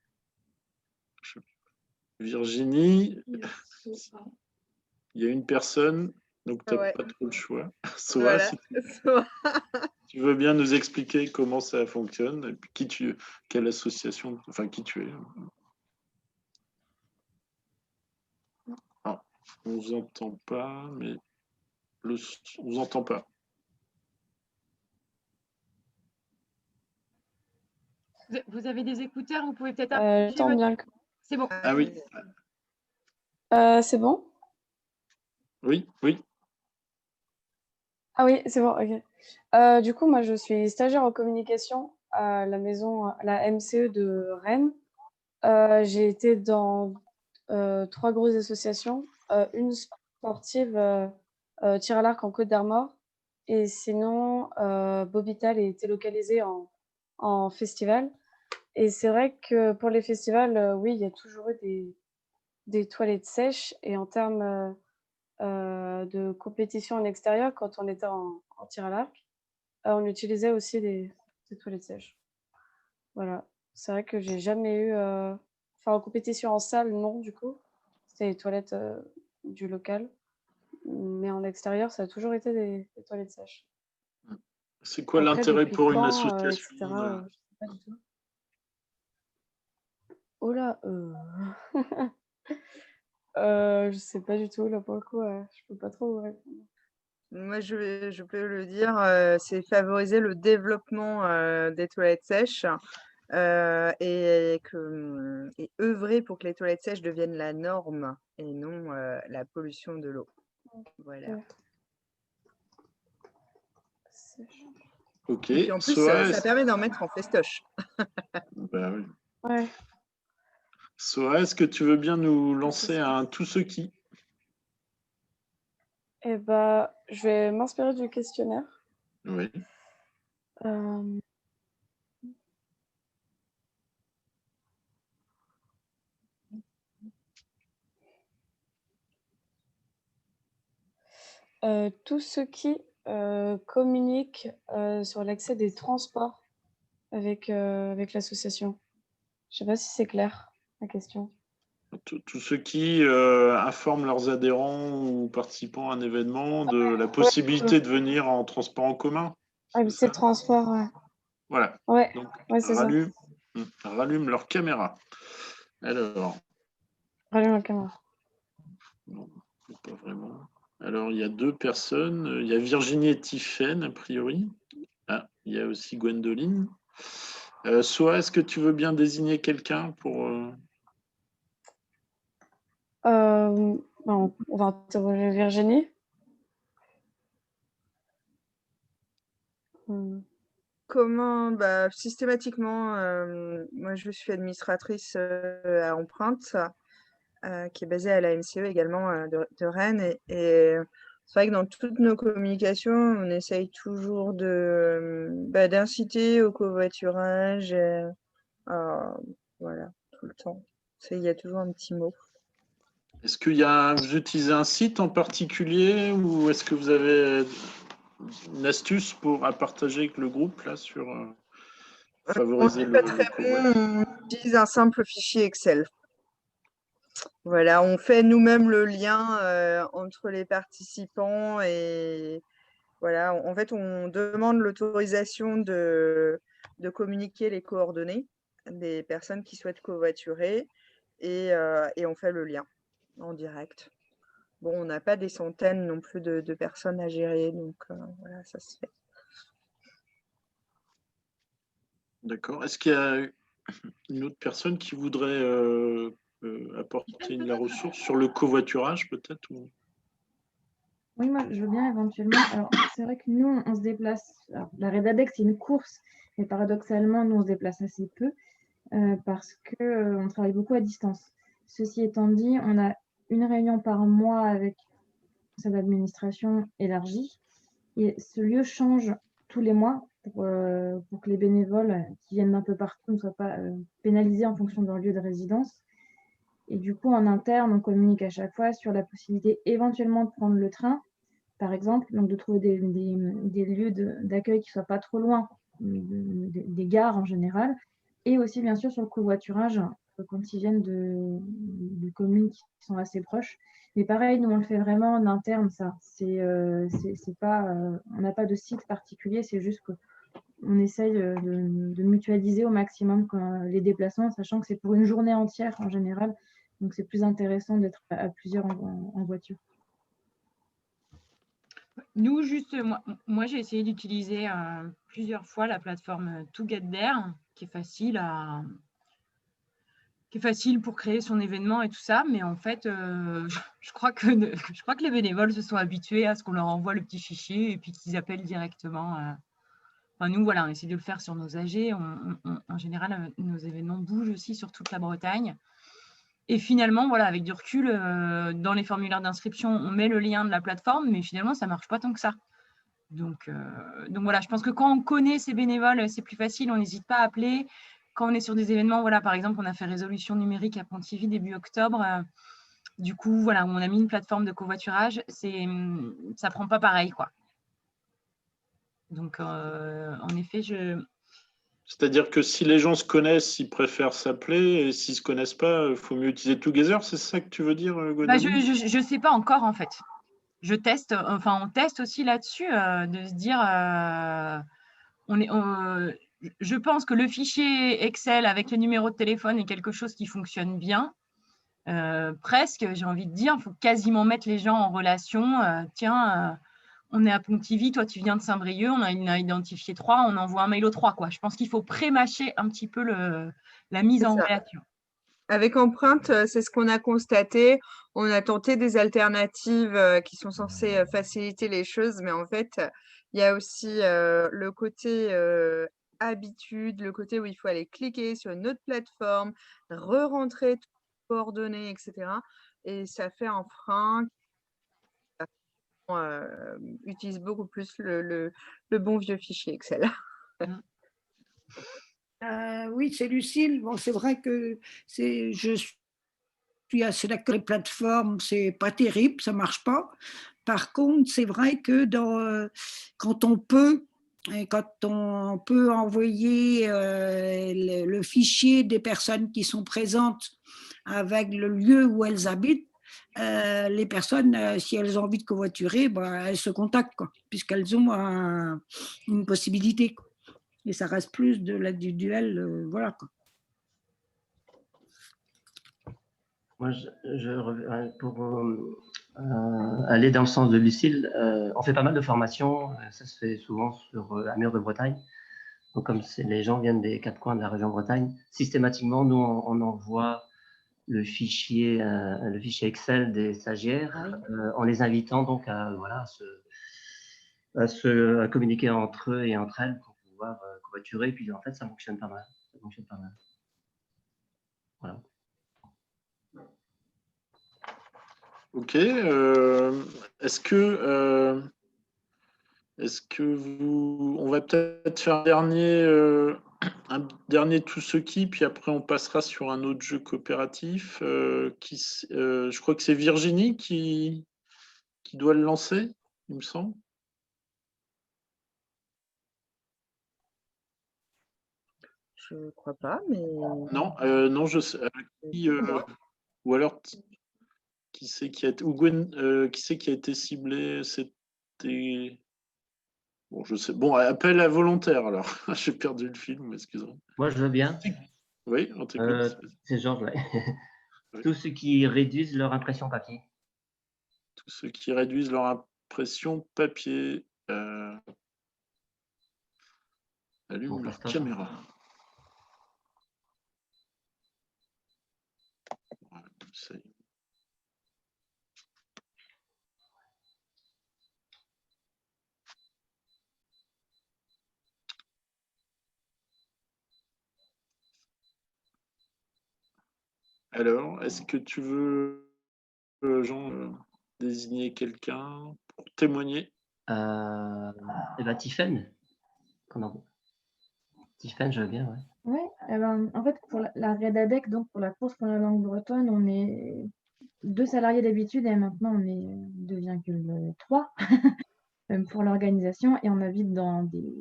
Virginie, il y a une personne, donc tu n'as pas trop le choix. Soa, Voilà. si tu veux bien nous expliquer comment ça fonctionne, et puis quelle association, enfin qui tu es. Ah, on ne vous entend pas, mais on ne vous entend pas. Vous avez des écouteurs, vous pouvez peut-être J'entends bien. C'est bon. Ah oui. C'est bon? Oui, oui. Ah oui, c'est bon, ok. Du coup, moi, je suis stagiaire en communication à la MCE de Rennes. J'ai été dans 3 grosses associations, une sportive, tir à l'arc en Côte d'Armor, et sinon, Bobital était localisé en festival. Et c'est vrai que pour les festivals, oui, il y a toujours eu des toilettes sèches, et en termes de compétition en extérieur, quand on était en tir à l'arc, on utilisait aussi des toilettes sèches. Voilà. C'est vrai que j'ai jamais eu... Enfin, en compétition en salle, non, du coup. C'était les toilettes du local. Mais en extérieur, ça a toujours été des toilettes sèches. C'est quoi Après, l'intérêt depuis pour une quand, association etc., je sais pas du tout. Oh là Je sais pas du tout, là, pour le coup, je peux pas trop vous répondre. Moi, je peux le dire, c'est favoriser le développement des toilettes sèches et œuvrer pour que les toilettes sèches deviennent la norme et non la pollution de l'eau. Voilà. Ok. Et puis en plus, ça permet d'en mettre en festoche. Bah oui. Ouais. Sora, est-ce que tu veux bien nous lancer un tout ce qui? Eh bah, je vais m'inspirer du questionnaire. Oui. Tous ceux qui communiquent sur l'accès des transports avec l'association. Je sais pas si c'est clair, la question. Tous ceux qui informent leurs adhérents ou participants à un événement de la possibilité de venir en transport en commun. Ah, c'est le transport, ouais. Voilà. Ouais, Donc, ouais, c'est ça. rallume leur caméra. Alors. Rallume la caméra. Non, pas vraiment. Alors, il y a 2 personnes. Il y a Virginie et Tiffaine, a priori. Ah, il y a aussi Gwendoline. Soa, est-ce que tu veux bien désigner quelqu'un pour... On va interroger Virginie. Comment? Bah, systématiquement, moi je suis administratrice à Empreinte, qui est basée à la MCE également de Rennes. Et c'est vrai que dans toutes nos communications, on essaye toujours d'inciter au covoiturage. Voilà, tout le temps. Il y a toujours un petit mot. Est-ce vous utilisez un site en particulier ou est-ce que vous avez une astuce à partager avec le groupe là sur favoriser le covoiturage? On utilise un simple fichier Excel. Voilà, on fait nous-mêmes le lien entre les participants et voilà, en fait, on demande l'autorisation de communiquer les coordonnées des personnes qui souhaitent covoiturer et on fait le lien en direct. Bon, on n'a pas des centaines non plus de personnes à gérer, donc voilà, ça se fait. D'accord. Est-ce qu'il y a une autre personne qui voudrait apporter la ressource sur le covoiturage peut-être ou... Oui, moi, je veux bien éventuellement. Alors, c'est vrai que nous, on se déplace. Alors, la Redadex, c'est une course, mais paradoxalement, nous, on se déplace assez peu parce qu'on travaille beaucoup à distance. Ceci étant dit, on a une réunion par mois avec le conseil d'administration élargi et ce lieu change tous les mois pour que les bénévoles qui viennent d'un peu partout ne soient pas pénalisés en fonction de leur lieu de résidence. Et du coup, en interne, on communique à chaque fois sur la possibilité éventuellement de prendre le train, par exemple, donc de trouver des lieux d'accueil qui ne soient pas trop loin des gares en général, et aussi bien sûr sur le covoiturage quand ils viennent de communes qui sont assez proches. Mais pareil, nous on le fait vraiment en interne, ça. C'est pas, on n'a pas de site particulier, c'est juste qu'on essaye de mutualiser au maximum les déplacements, sachant que c'est pour une journée entière en général, donc c'est plus intéressant d'être à plusieurs en voiture. Nous, juste, moi j'ai essayé d'utiliser plusieurs fois la plateforme Together, qui est facile pour créer son événement et tout ça, mais en fait, je crois que les bénévoles se sont habitués à ce qu'on leur envoie le petit fichier et puis qu'ils appellent directement. Enfin, nous, voilà, on essaie de le faire sur nos AG. En général, nos événements bougent aussi sur toute la Bretagne. Et finalement, voilà, avec du recul, dans les formulaires d'inscription, on met le lien de la plateforme, mais finalement, ça ne marche pas tant que ça. Donc voilà, je pense que quand on connaît ces bénévoles, c'est plus facile, on n'hésite pas à appeler. Quand on est sur des événements, voilà, par exemple, on a fait résolution numérique à Pontivy début octobre. Du coup, voilà, où on a mis une plateforme de covoiturage, ça prend pas pareil, quoi. Donc, en effet, C'est-à-dire que si les gens se connaissent, ils préfèrent s'appeler, et s'ils ne se connaissent pas, il faut mieux utiliser Together, c'est ça que tu veux dire, Gwendoline? Je ne sais pas encore, en fait. On teste aussi là-dessus, de se dire, je pense que le fichier Excel avec le numéro de téléphone est quelque chose qui fonctionne bien. presque, j'ai envie de dire, il faut quasiment mettre les gens en relation. Tiens, on est à Pontivy, toi tu viens de Saint-Brieuc, on a identifié 3, on envoie un mail aux 3, quoi. Je pense qu'il faut pré-mâcher un petit peu la mise en relation. Avec Empreinte, c'est ce qu'on a constaté. On a tenté des alternatives qui sont censées faciliter les choses, mais en fait, il y a aussi le côté habitude, le côté où il faut aller cliquer sur une autre plateforme, re-rentrer toutes les coordonnées, etc. Et ça fait un frein qui utilise beaucoup plus le bon vieux fichier Excel. Oui, c'est Lucille. Bon, c'est vrai que je suis assez d'accord. Les plateformes, c'est pas terrible, ça marche pas. Par contre, c'est vrai que quand on peut envoyer le fichier des personnes qui sont présentes avec le lieu où elles habitent, les personnes, si elles ont envie de covoiturer, elles se contactent, quoi, puisqu'elles ont une possibilité, quoi. Et ça reste plus du duel, voilà, quoi. Moi, pour aller dans le sens de Lucille, on fait pas mal de formations, ça se fait souvent à Mur de Bretagne. Donc, comme les gens viennent des 4 coins de la région Bretagne, systématiquement, nous, on envoie le fichier Excel des stagiaires en les invitant donc à communiquer entre eux et entre elles pour pouvoir covoiturer. Puis en fait, ça fonctionne pas mal. Voilà. Ok. Est-ce que on va peut-être faire un dernier tout ce qui, puis après on passera sur un autre jeu coopératif. Je crois que c'est Virginie qui doit le lancer, il me semble. Je ne crois pas, mais... Non, je sais. Ou alors, qui c'est qui a été ciblé? C'était... Bon, je sais. Bon, appel à volontaire, alors. J'ai perdu le film, excusez-moi. Moi, je veux bien. Oui, on t'écoute. C'est Georges, ouais. Tous ceux qui réduisent leur impression papier. Tous ceux qui réduisent leur impression papier. Allume leur caméra. Ça y est. Alors, est-ce que tu veux, Jean, désigner quelqu'un pour témoigner? Tiffen. Tiffen, je veux bien, ouais. Oui, en fait, pour la REDADEC, donc pour la course pour la langue bretonne, on est 2 salariés d'habitude et maintenant on est 2,3 pour l'organisation et on habite dans des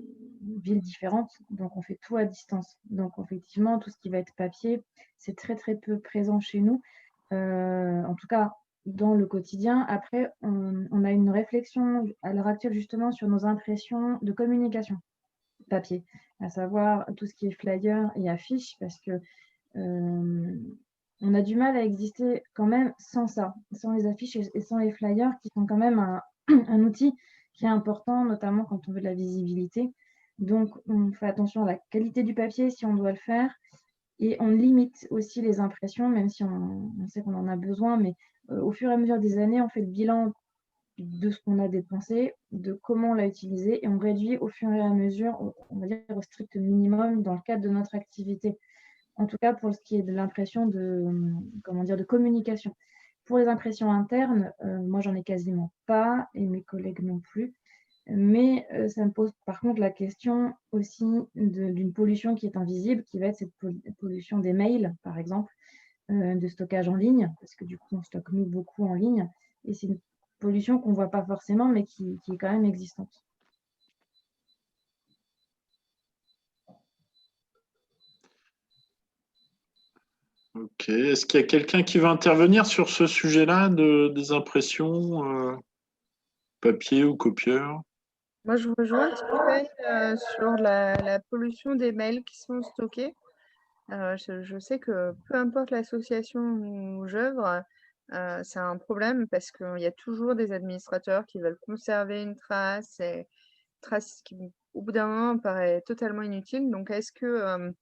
villes différentes, donc on fait tout à distance. Donc effectivement, tout ce qui va être papier, c'est très très peu présent chez nous, en tout cas dans le quotidien. Après, on a une réflexion à l'heure actuelle justement sur nos impressions de communication papier, à savoir tout ce qui est flyer et affiches, parce que on a du mal à exister quand même sans ça, sans les affiches et sans les flyers qui sont quand même un outil qui est important, notamment quand on veut de la visibilité. Donc, on fait attention à la qualité du papier si on doit le faire et on limite aussi les impressions, même si on sait qu'on en a besoin, mais au fur et à mesure des années, on fait le bilan de ce qu'on a dépensé, de comment on l'a utilisé et on réduit au fur et à mesure, on va dire au strict minimum dans le cadre de notre activité. En tout cas, pour ce qui est de l'impression de communication. Pour les impressions internes, moi, j'en ai quasiment pas et mes collègues non plus. Mais ça me pose par contre la question aussi d'une pollution qui est invisible, qui va être cette pollution des mails, par exemple, de stockage en ligne, parce que du coup, on stocke nous beaucoup en ligne. Et c'est une pollution qu'on ne voit pas forcément, mais qui est quand même existante. Ok. Est-ce qu'il y a quelqu'un qui va intervenir sur ce sujet-là des impressions papier ou copieur? Moi, je rejoins Tiffen sur la pollution des mails qui sont stockés. Je sais que peu importe l'association où j'œuvre, c'est un problème parce qu'il y a toujours des administrateurs qui veulent conserver une trace et trace qui, au bout d'un moment, paraît totalement inutile. Donc, est-ce que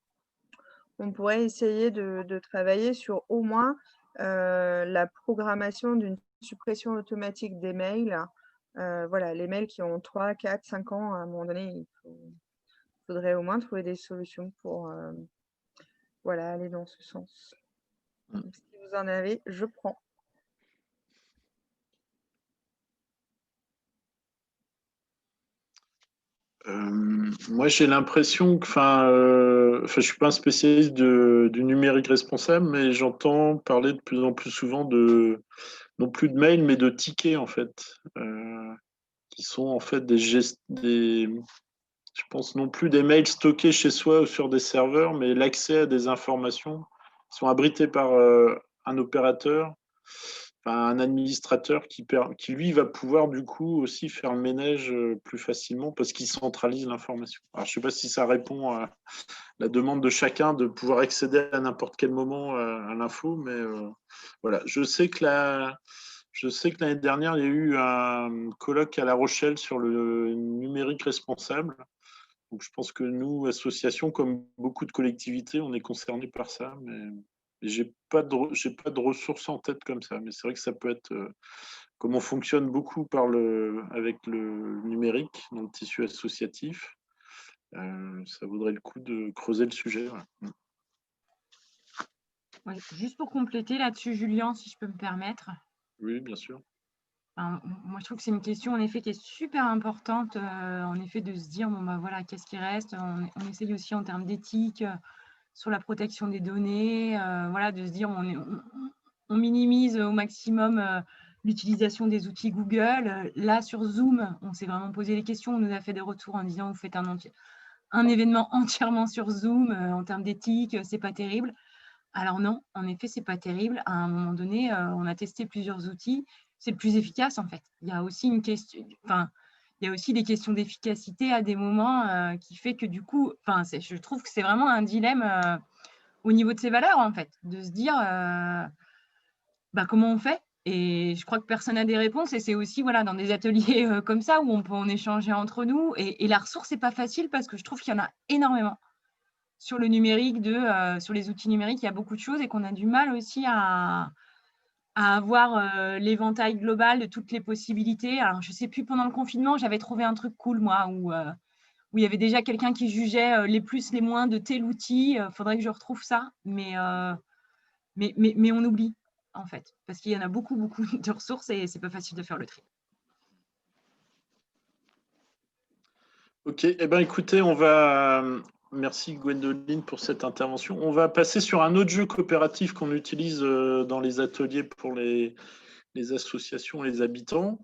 on pourrait essayer de travailler sur au moins la programmation d'une suppression automatique des mails? Voilà, les mails qui ont 3, 4, 5 ans, à un moment donné, faudrait au moins trouver des solutions pour voilà, aller dans ce sens. Mm. Donc, si vous en avez, je prends. Moi, j'ai l'impression que, je suis pas un spécialiste du numérique responsable, mais j'entends parler de plus en plus souvent non plus de mails, mais de tickets, en fait, qui sont en fait je pense non plus des mails stockés chez soi ou sur des serveurs, mais l'accès à des informations qui sont abritées par un opérateur, un administrateur qui, lui, va pouvoir du coup aussi faire le ménage plus facilement parce qu'il centralise l'information. Alors, je ne sais pas si ça répond à la demande de chacun de pouvoir accéder à n'importe quel moment à l'info, mais voilà. Je sais que l'année dernière, il y a eu un colloque à La Rochelle sur le numérique responsable. Donc, je pense que nous, associations, comme beaucoup de collectivités, on est concernés par ça, mais j'ai pas de ressources en tête comme ça. Mais c'est vrai que ça peut être, comme on fonctionne beaucoup avec le numérique dans le tissu associatif, ça vaudrait le coup de creuser le sujet. Ouais. Ouais, juste pour compléter là-dessus, Julien, si je peux me permettre. Oui, bien sûr. Moi, je trouve que c'est une question, en effet, qui est super importante, en effet, de se dire, bon, bah voilà, qu'est-ce qui reste? On essaye aussi en termes d'éthique, sur la protection des données, voilà, de se dire, on minimise au maximum l'utilisation des outils Google. Là, sur Zoom, on s'est vraiment posé les questions, on nous a fait des retours en disant, vous faites un événement entièrement sur Zoom, en termes d'éthique, c'est pas terrible. Alors non, en effet, c'est pas terrible. À un moment donné, on a testé plusieurs outils. C'est le plus efficace, en fait. Il y a aussi une question, il y a aussi des questions d'efficacité à des moments qui fait que du coup, je trouve que c'est vraiment un dilemme au niveau de ses valeurs, en fait, de se dire comment on fait. Et je crois que personne n'a des réponses. Et c'est aussi voilà, dans des ateliers comme ça où on peut en échanger entre nous. Et la ressource, c'est pas facile parce que je trouve qu'il y en a énormément sur le numérique, sur les outils numériques, il y a beaucoup de choses et qu'on a du mal aussi à avoir l'éventail global de toutes les possibilités. Alors, je ne sais plus, pendant le confinement, j'avais trouvé un truc cool, moi, où il y avait déjà quelqu'un qui jugeait les plus, les moins de tel outil. Faudrait que je retrouve ça, mais on oublie, en fait, parce qu'il y en a beaucoup, beaucoup de ressources et c'est pas facile de faire le tri. Ok, écoutez, merci Gwendoline pour cette intervention. On va passer sur un autre jeu coopératif qu'on utilise dans les ateliers pour les associations et les habitants.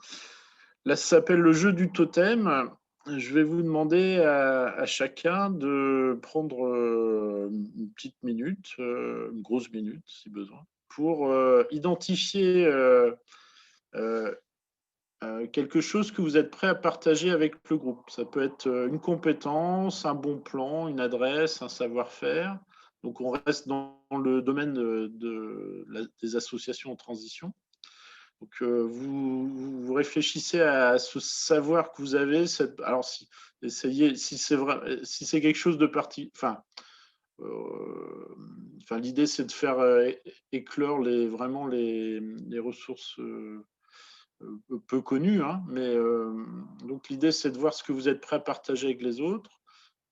Là, ça s'appelle le jeu du totem. Je vais vous demander à chacun de prendre une petite minute, une grosse minute si besoin, pour identifier quelque chose que vous êtes prêt à partager avec le groupe. Ça peut être une compétence, un bon plan, une adresse, un savoir-faire. Donc, on reste dans le domaine des associations en transition. Donc, vous réfléchissez à ce savoir que vous avez. Alors, essayez, si c'est quelque chose de parti. L'idée, c'est de faire éclore vraiment les ressources peu connues. Hein, mais donc, l'idée, c'est de voir ce que vous êtes prêt à partager avec les autres.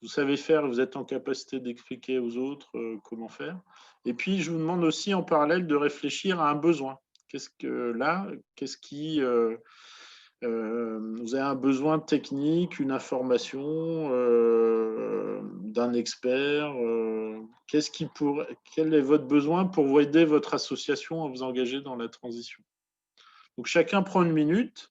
Vous savez faire, vous êtes en capacité d'expliquer aux autres comment faire. Et puis, je vous demande aussi en parallèle de réfléchir à un besoin. Vous avez un besoin technique, une information d'un expert. Quel est votre besoin pour vous aider votre association à vous engager dans la transition? Donc, chacun prend une minute.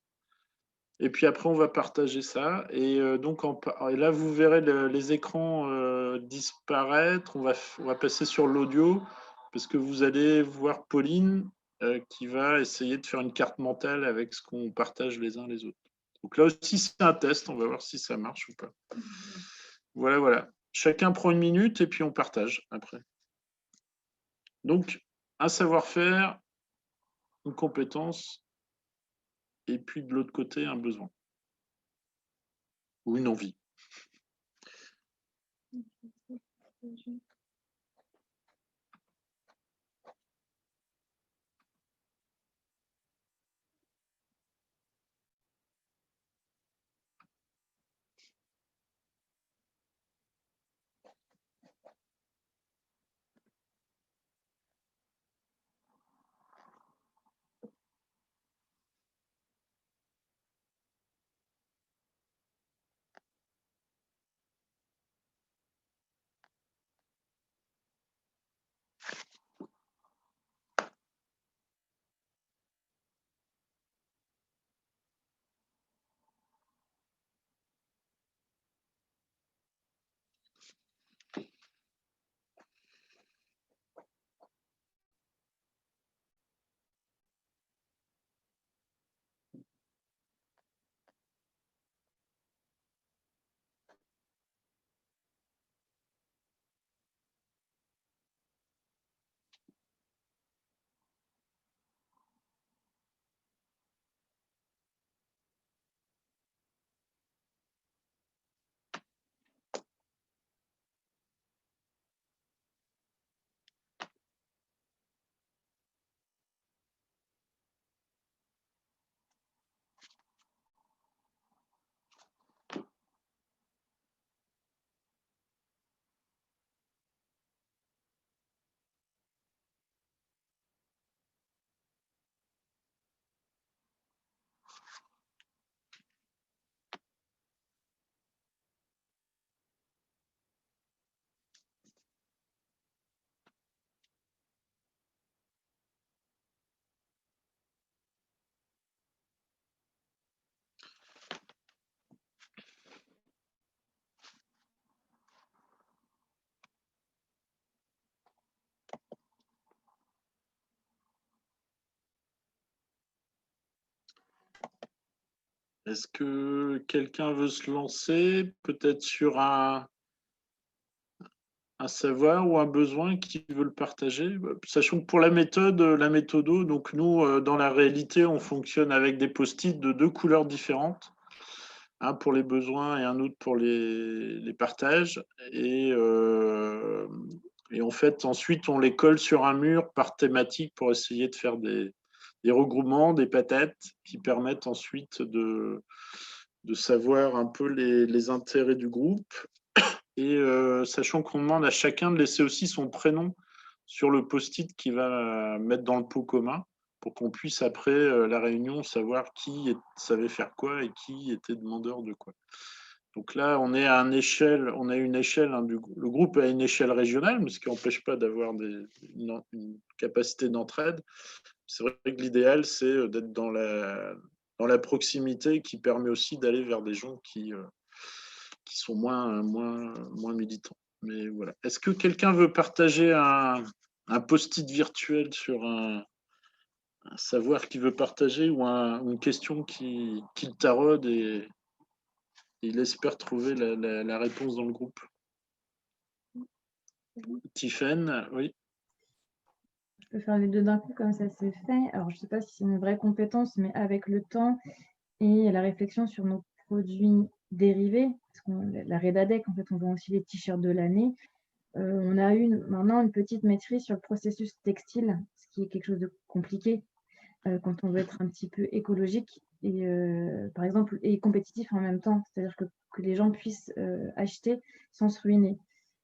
Et puis après, on va partager ça. Et et là, vous verrez les écrans disparaître. On va passer sur l'audio parce que vous allez voir Pauline qui va essayer de faire une carte mentale avec ce qu'on partage les uns les autres. Donc là aussi, c'est un test. On va voir si ça marche ou pas. Voilà. Chacun prend une minute et puis on partage après. Donc, un savoir-faire, une compétence, et puis de l'autre côté, un besoin ou une envie. Est-ce que quelqu'un veut se lancer, peut-être sur un savoir ou un besoin qui veut le partager? Sachant que pour la méthode, la méthodo, donc nous, dans la réalité, on fonctionne avec des post-it de 2 couleurs différentes, un pour les besoins et un autre pour les partages. Et en fait, ensuite, on les colle sur un mur par thématique pour essayer de faire des regroupements, des patates qui permettent ensuite de savoir un peu les intérêts du groupe. Et sachant qu'on demande à chacun de laisser aussi son prénom sur le post-it qu'il va mettre dans le pot commun pour qu'on puisse après la réunion savoir qui savait faire quoi et qui était demandeur de quoi. Donc là, on est à une échelle, hein, le groupe a une échelle régionale, mais ce qui n'empêche pas d'avoir une capacité d'entraide. C'est vrai que l'idéal, c'est d'être dans la proximité qui permet aussi d'aller vers des gens qui sont moins militants. Mais voilà. Est-ce que quelqu'un veut partager un post-it virtuel sur un savoir qu'il veut partager ou une question qu'il taraude et il espère trouver la réponse dans le groupe? Tiffaine, oui. Je peux faire les deux d'un coup comme ça c'est fait. Alors, je ne sais pas si c'est une vraie compétence, mais avec le temps et la réflexion sur nos produits dérivés, parce que la Redadec, en fait, on vend aussi les t-shirts de l'année. On a maintenant une petite maîtrise sur le processus textile, ce qui est quelque chose de compliqué quand on veut être un petit peu écologique et, par exemple, et compétitif en même temps. C'est-à-dire que les gens puissent acheter sans se ruiner.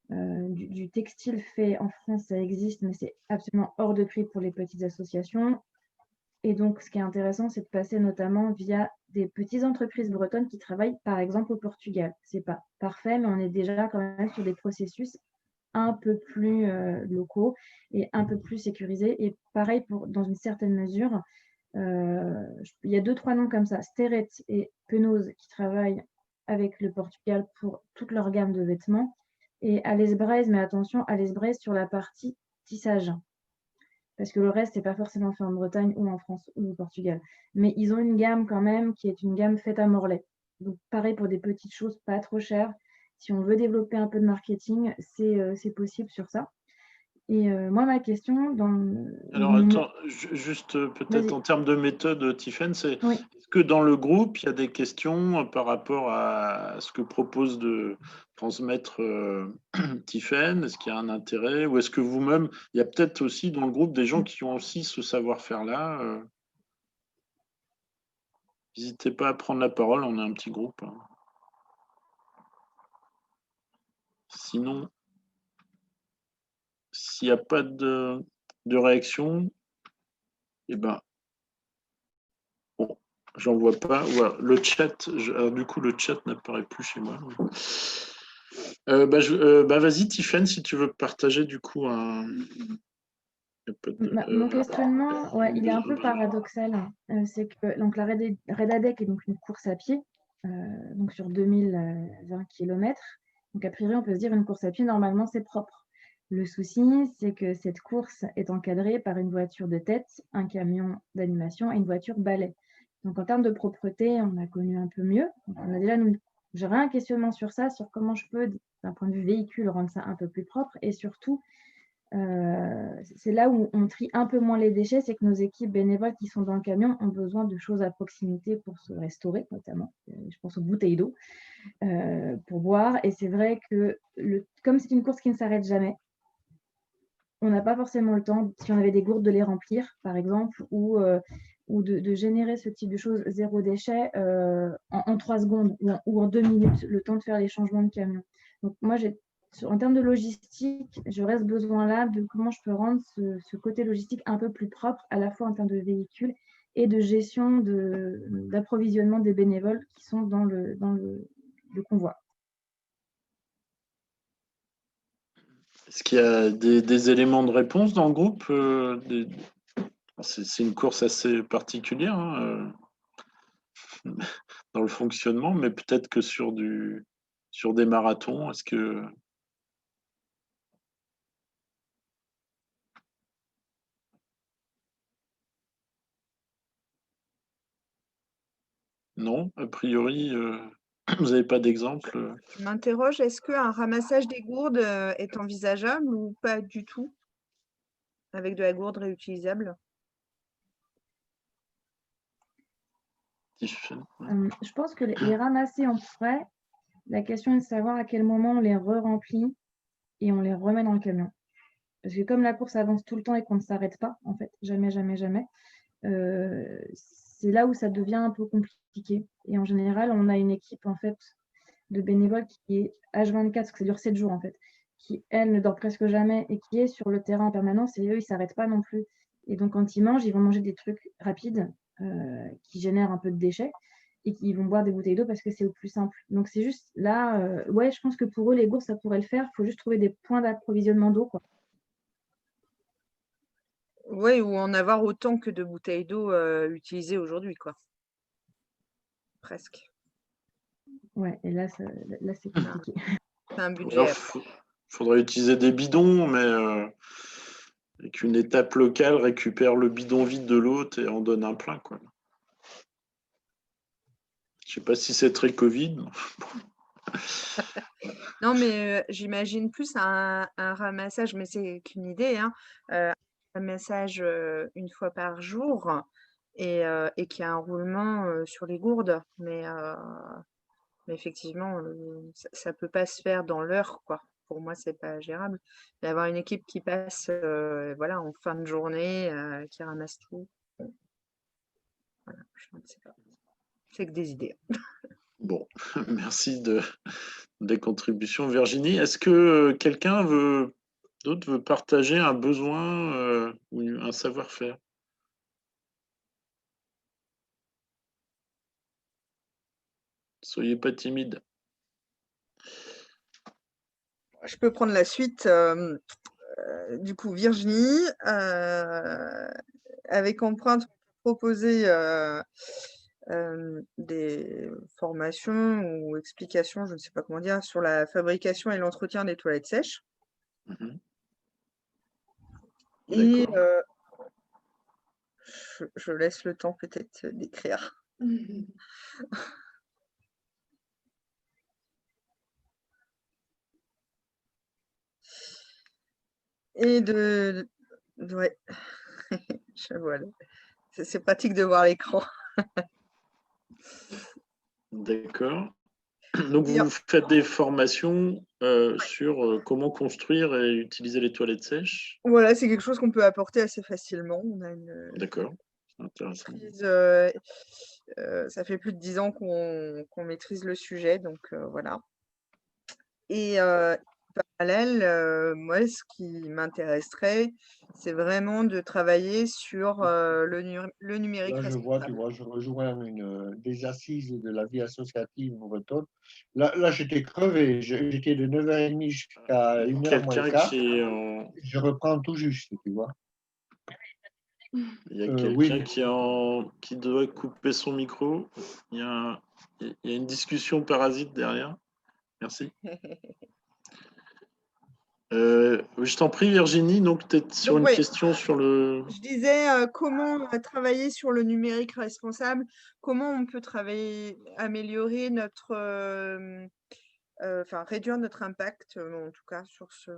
Du textile fait en France, ça existe, mais c'est absolument hors de prix pour les petites associations. Et donc, ce qui est intéressant, c'est de passer notamment via des petites entreprises bretonnes qui travaillent, par exemple, au Portugal. Ce n'est pas parfait, mais on est déjà quand même sur des processus un peu plus locaux et un peu plus sécurisés. Et pareil, dans une certaine mesure, il y a 2-3 noms comme ça, Steret et Penose, qui travaillent avec le Portugal pour toute leur gamme de vêtements. Et Alès-Braise, mais attention, Alès-Braise sur la partie tissage. Parce que le reste, n'est pas forcément fait en Bretagne ou en France ou au Portugal. Mais ils ont une gamme quand même qui est une gamme faite à Morlaix. Donc pareil pour des petites choses pas trop chères. Si on veut développer un peu de marketing, c'est possible sur ça. Et moi, ma question, Alors, attends, juste peut-être Vas-y. en termes de méthode, Tiffaine, c'est Oui. est-ce que dans le groupe, il y a des questions par rapport à ce que propose de transmettre Tiffaine? Est-ce qu'il y a un intérêt? Ou est-ce que vous-même, il y a peut-être aussi dans le groupe des gens qui ont aussi ce savoir-faire-là? N'hésitez pas à prendre la parole, on a un petit groupe, hein. Sinon, s'il n'y a pas de réaction, eh ben, bon, j'en vois pas. Voilà, le chat, alors, du coup, le chat n'apparaît plus chez moi. Vas-y, Tiffaine, si tu veux partager du coup un. Mon questionnement, ouais, il est un peu paradoxal. C'est que donc, la Redadec est donc une course à pied, donc sur 2020 km. Donc, a priori, on peut se dire une course à pied, normalement, c'est propre. Le souci, c'est que cette course est encadrée par une voiture de tête, un camion d'animation et une voiture balai. Donc, en termes de propreté, on a connu un peu mieux. Donc, on a déjà, j'aurais un questionnement sur ça, sur comment je peux, d'un point de vue véhicule, rendre ça un peu plus propre et surtout, c'est là où on trie un peu moins les déchets, c'est que nos équipes bénévoles qui sont dans le camion ont besoin de choses à proximité pour se restaurer, notamment. Je pense aux bouteilles d'eau pour boire. Et c'est vrai que comme c'est une course qui ne s'arrête jamais, on n'a pas forcément le temps, si on avait des gourdes, de les remplir, par exemple, ou de générer ce type de choses zéro déchet en 3 secondes ou en 2 minutes, le temps de faire les changements de camion. Donc moi, en termes de logistique, j'aurais ce besoin-là de comment je peux rendre ce côté logistique un peu plus propre, à la fois en termes de véhicules et de gestion d'approvisionnement des bénévoles qui sont dans le convoi. Est-ce qu'il y a des éléments de réponse dans le groupe? C'est une course assez particulière, hein, dans le fonctionnement, mais peut-être que sur des marathons, est-ce que. Non, a priori, vous n'avez pas d'exemple? Je m'interroge, est-ce qu'un ramassage des gourdes est envisageable ou pas du tout avec de la gourde réutilisable? Je pense que les ramasser, on pourrait. La question est de savoir à quel moment on les re-remplit et on les remet dans le camion. Parce que comme la course avance tout le temps et qu'on ne s'arrête pas, en fait, jamais, jamais, jamais, c'est là où ça devient un peu compliqué. Et en général, on a une équipe en fait de bénévoles qui est H24, parce que ça dure 7 jours en fait, qui, elle, ne dort presque jamais et qui est sur le terrain en permanence, et eux, ils ne s'arrêtent pas non plus. Et donc, quand ils mangent, ils vont manger des trucs rapides qui génèrent un peu de déchets et qui vont boire des bouteilles d'eau parce que c'est au plus simple. Donc, c'est juste là, ouais, je pense que pour eux, les gourdes, ça pourrait le faire. Il faut juste trouver des points d'approvisionnement d'eau, quoi. Oui, ou en avoir autant que de bouteilles d'eau utilisées aujourd'hui, quoi. Presque. Ouais, et là, c'est compliqué. C'est un budget. Il faudrait utiliser des bidons, mais et qu'une étape locale récupère le bidon vide de l'autre et en donne un plein, quoi. Je sais pas si c'est très Covid. Non, mais j'imagine plus un ramassage, mais c'est qu'une idée, hein, un ramassage une fois par jour et qu'il y a un roulement sur les gourdes. Mais effectivement, ça peut pas se faire dans l'heure, quoi. Pour moi, c'est pas gérable. Et avoir une équipe qui passe voilà, en fin de journée, qui ramasse tout. Voilà, je ne sais pas. C'est que des idées. Bon, merci des contributions. Virginie, est-ce que quelqu'un d'autre veut partager un besoin ou un savoir-faire? Soyez pas timide. Je peux prendre la suite. Du coup, Virginie, avec Empreinte, proposer des formations ou explications, je ne sais pas comment dire, sur la fabrication et l'entretien des toilettes sèches. Et je laisse le temps peut-être d'écrire. Et ouais, voilà. C'est pratique de voir l'écran. D'accord. Donc, Et vous faites des formations sur comment construire et utiliser les toilettes sèches. voilà, c'est quelque chose qu'on peut apporter assez facilement. On a une D'accord, c'est intéressant. maîtrise, ça fait plus de 10 ans qu'on maîtrise le sujet, donc voilà. Et en parallèle, moi, ce qui m'intéresserait, c'est vraiment de travailler sur le numérique Là, je vois, tu responsable. vois, je rejoins des assises de la vie associative bretonne. Là, j'étais crevé. J'étais de 9h30 jusqu'à 1h moins le Quelqu'un quart. qui est en... Je reprends tout juste, tu vois. Il y a Oui, quelqu'un qui doit couper son micro. Il y a une discussion parasite derrière. Merci. Je t'en prie, Virginie, donc tu es sur Donc, une oui, question sur le... je disais comment travailler sur le numérique responsable, comment on peut travailler, améliorer enfin réduire notre impact, en tout cas sur ce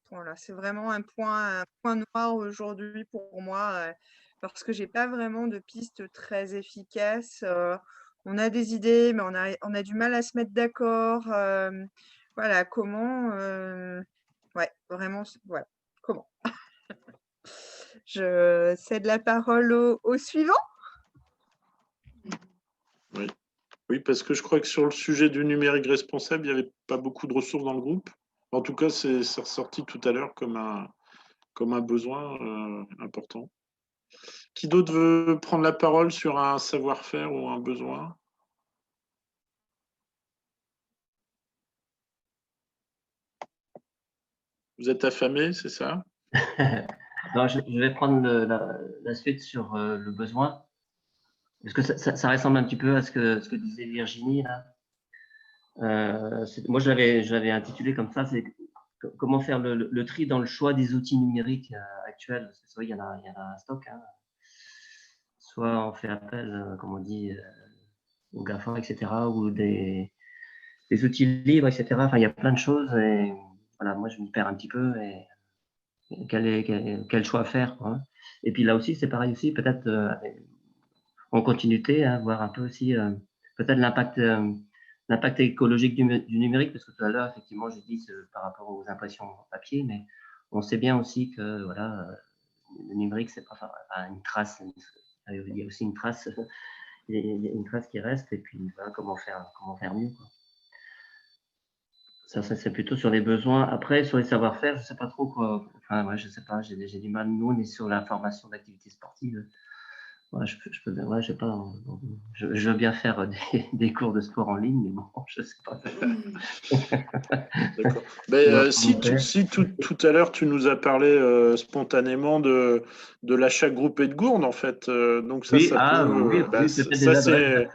point-là. C'est vraiment un point noir aujourd'hui pour moi, parce que j'ai pas vraiment de piste très efficace. On a des idées, mais on a du mal à se mettre d'accord. Voilà, comment, ouais, vraiment, voilà, comment. Je cède la parole au suivant. Oui. Oui, parce que je crois que sur le sujet du numérique responsable, il n'y avait pas beaucoup de ressources dans le groupe. En tout cas, c'est ressorti tout à l'heure comme un besoin important. Qui d'autre veut prendre la parole sur un savoir-faire ou un besoin? Vous êtes affamé, c'est ça? Non, je vais prendre la suite sur le besoin, parce que ça ressemble un petit peu à ce que disait Virginie là. Moi, je l'avais intitulé comme ça, c'est comment faire le tri dans le choix des outils numériques actuels. Parce que il y en a un stock. Hein. Soit on fait appel, comme on dit, aux GAFA, etc., ou des outils libres, etc. Enfin, il y a plein de choses. Et voilà, moi, je m'y perds un petit peu. Et quel choix faire, quoi. Et puis là aussi, c'est pareil aussi, peut-être en continuité, hein, voir un peu aussi peut-être l'impact écologique du numérique, parce que tout à l'heure, effectivement, j'ai dit par rapport aux impressions papier, mais on sait bien aussi que voilà, le numérique, c'est pas une trace, il y a aussi une trace, il y a une trace qui reste, et puis voilà, comment faire mieux, quoi. Ça, c'est plutôt sur les besoins. Après, sur les savoir-faire, je sais pas trop quoi. Enfin, ouais, je sais pas, j'ai du mal. Nous, on est sur la formation d'activités sportives. Ouais, ouais, je veux bien faire des cours de sport en ligne, mais bon, je sais pas. D'accord. Si tout à l'heure, tu nous as parlé spontanément de l'achat groupé de gourdes, en fait. Donc ça, Oui, ça peut... oui, peut-être des adresses.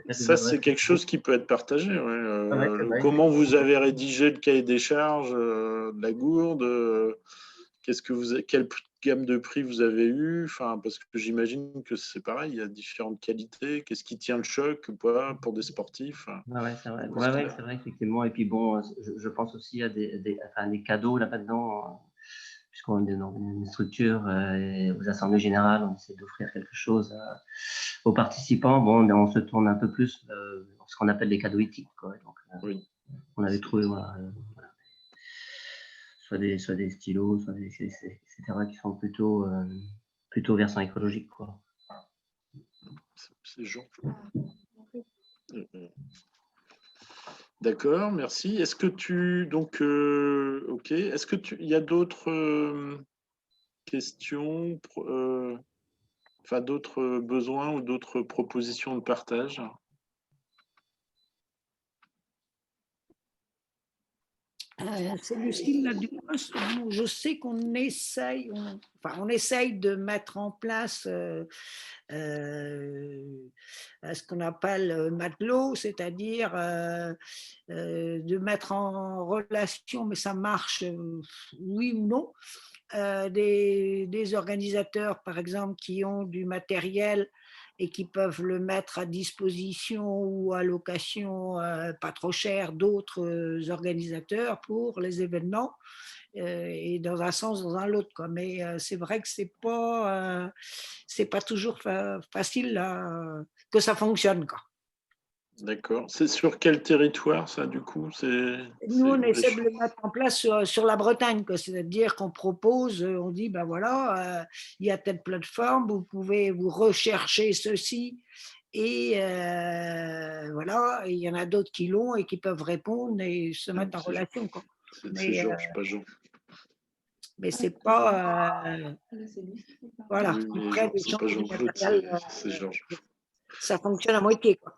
Ça, c'est quelque chose qui peut être partagé. Ouais. Ouais, c'est vrai. Comment vous avez rédigé le cahier des charges de la gourde quelle gamme de prix vous avez eu? Enfin, parce que j'imagine que c'est pareil, il y a différentes qualités. Qu'est-ce qui tient le choc pour des sportifs? Ouais, c'est vrai. Ouais, c'est vrai, effectivement. Et puis bon, je pense aussi à des cadeaux là-dedans, puisqu'on est dans une structure, et aux assemblées générales, on essaie d'offrir quelque chose aux participants. Bon, on se tourne un peu plus ce qu'on appelle les cadeaux éthiques, quoi. Donc, oui. On avait trouvé voilà, soit des stylos, soit etc., qui sont plutôt versant écologique, quoi. C'est Jean. D'accord, merci. Est-ce que ok. Est-ce que il y a d'autres questions, enfin d'autres besoins ou d'autres propositions de partage? C'est Lucille là du poste. Je sais qu'on essaye, on essaye de mettre en place ce qu'on appelle matelot, c'est-à-dire de mettre en relation, mais ça marche oui ou non, des organisateurs, par exemple, qui ont du matériel et qui peuvent le mettre à disposition ou à location pas trop cher d'autres organisateurs pour les événements. et dans un sens, dans un l'autre, quoi. Mais c'est vrai que c'est pas toujours facile que ça fonctionne, quoi. D'accord. C'est sur quel territoire, ça, du coup? Nous, on essaie de le mettre en place sur la Bretagne, quoi. C'est-à-dire qu'on propose, on dit, ben voilà, il y a telle plateforme, vous pouvez vous rechercher ceci, et voilà, et il y en a d'autres qui l'ont et qui peuvent répondre et se mettre en relation, quoi. C'est Georges, pas Jean. Mais c'est pas, voilà, Oui, mais après, c'est pas Jean-Claude, c'est Georges. ça fonctionne à moitié, quoi.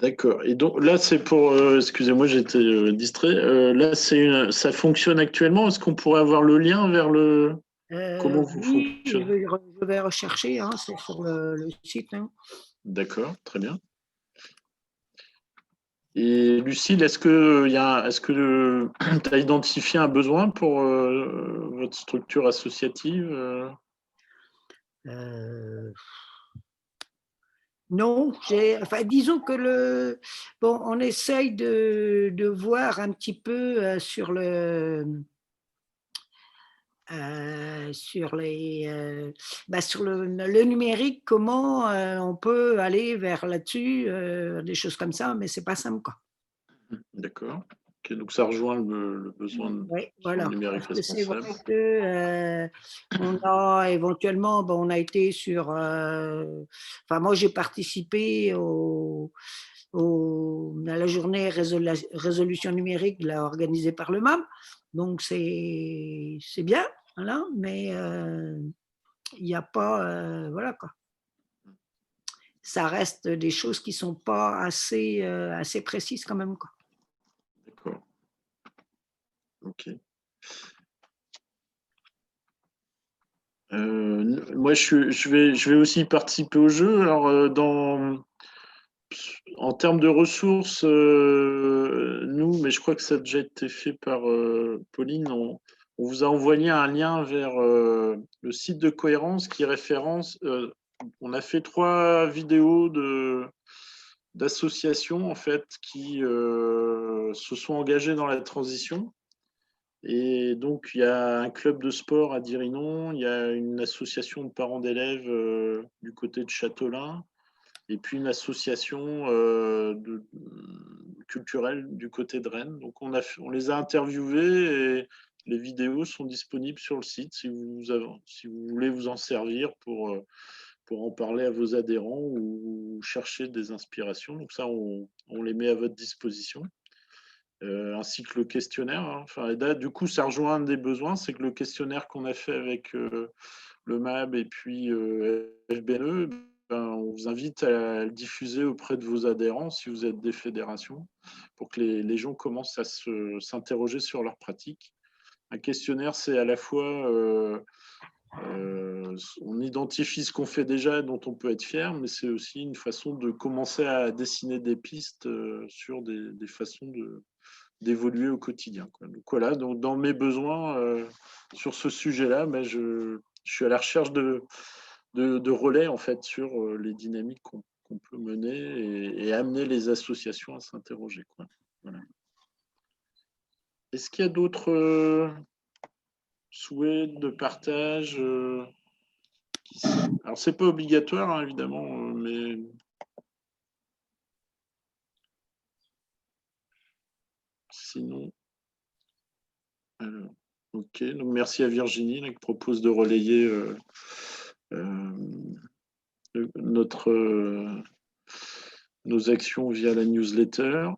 D'accord. Et donc là, c'est pour. Excusez-moi, j'étais distrait. Là, ça fonctionne actuellement. Est-ce qu'on pourrait avoir le lien vers le. Comment vous Oui, fonctionnez? je vais rechercher, hein, c'est sur le site. Hein. D'accord, très bien. Et Lucille, est-ce que tu as identifié un besoin pour votre structure associative? Non, enfin, disons que on essaye de voir un petit peu sur le numérique comment on peut aller vers là-dessus, des choses comme ça, mais c'est pas simple, quoi. D'accord. Ok, donc ça rejoint le besoin Oui, sur le voilà. numérique Parce que c'est vrai responsable. que on a éventuellement, on a été sur. Enfin, moi, j'ai participé à la journée résolution numérique organisée par le MAM. Donc, c'est bien, voilà, mais il n'y a pas. Voilà, quoi. Ça reste des choses qui ne sont pas assez précises quand même, quoi. D'accord. Ok. Moi, je vais aussi participer au jeu. Alors, en termes de ressources, nous, mais je crois que ça a déjà été fait par Pauline, on vous a envoyé un lien vers le site de Cohérence qui référence. On a fait 3 vidéos d'associations en fait qui se sont engagées dans la transition. Et donc, il y a un club de sport à Dirinon, il y a une association de parents d'élèves du côté de Châteaulin, et puis une association culturelle du côté de Rennes. Donc, on les a interviewés et les vidéos sont disponibles sur le site si vous voulez vous en servir pour en parler à vos adhérents ou chercher des inspirations. Donc, ça, on les met à votre disposition. Ainsi que le questionnaire. Hein. Enfin, et là, du coup, ça rejoint un des besoins, c'est que le questionnaire qu'on a fait avec le MAB et puis FBNE, on vous invite à le diffuser auprès de vos adhérents si vous êtes des fédérations, pour que les gens commencent à s'interroger sur leurs pratiques. Un questionnaire, c'est à la fois, on identifie ce qu'on fait déjà et dont on peut être fier, mais c'est aussi une façon de commencer à dessiner des pistes sur des façons d'évoluer au quotidien. Quoi. Donc voilà, donc dans mes besoins sur ce sujet-là, mais je suis à la recherche de relais en fait sur les dynamiques qu'on peut mener et amener les associations à s'interroger. Voilà. Est-ce qu'il y a d'autres souhaits de partage Alors c'est pas obligatoire hein, évidemment, mais sinon. Alors, ok, donc merci à Virginie là, qui propose de relayer nos actions via la newsletter.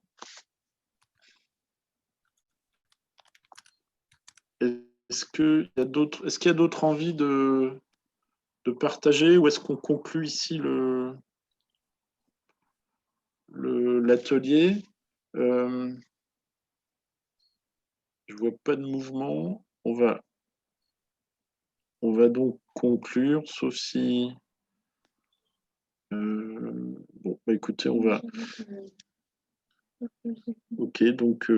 Est-ce qu'il y a d'autres envies de partager ou est-ce qu'on conclut ici l'atelier? Je ne vois pas de mouvement. On va donc conclure, sauf si... bon, bah écoutez, on va... Ok, donc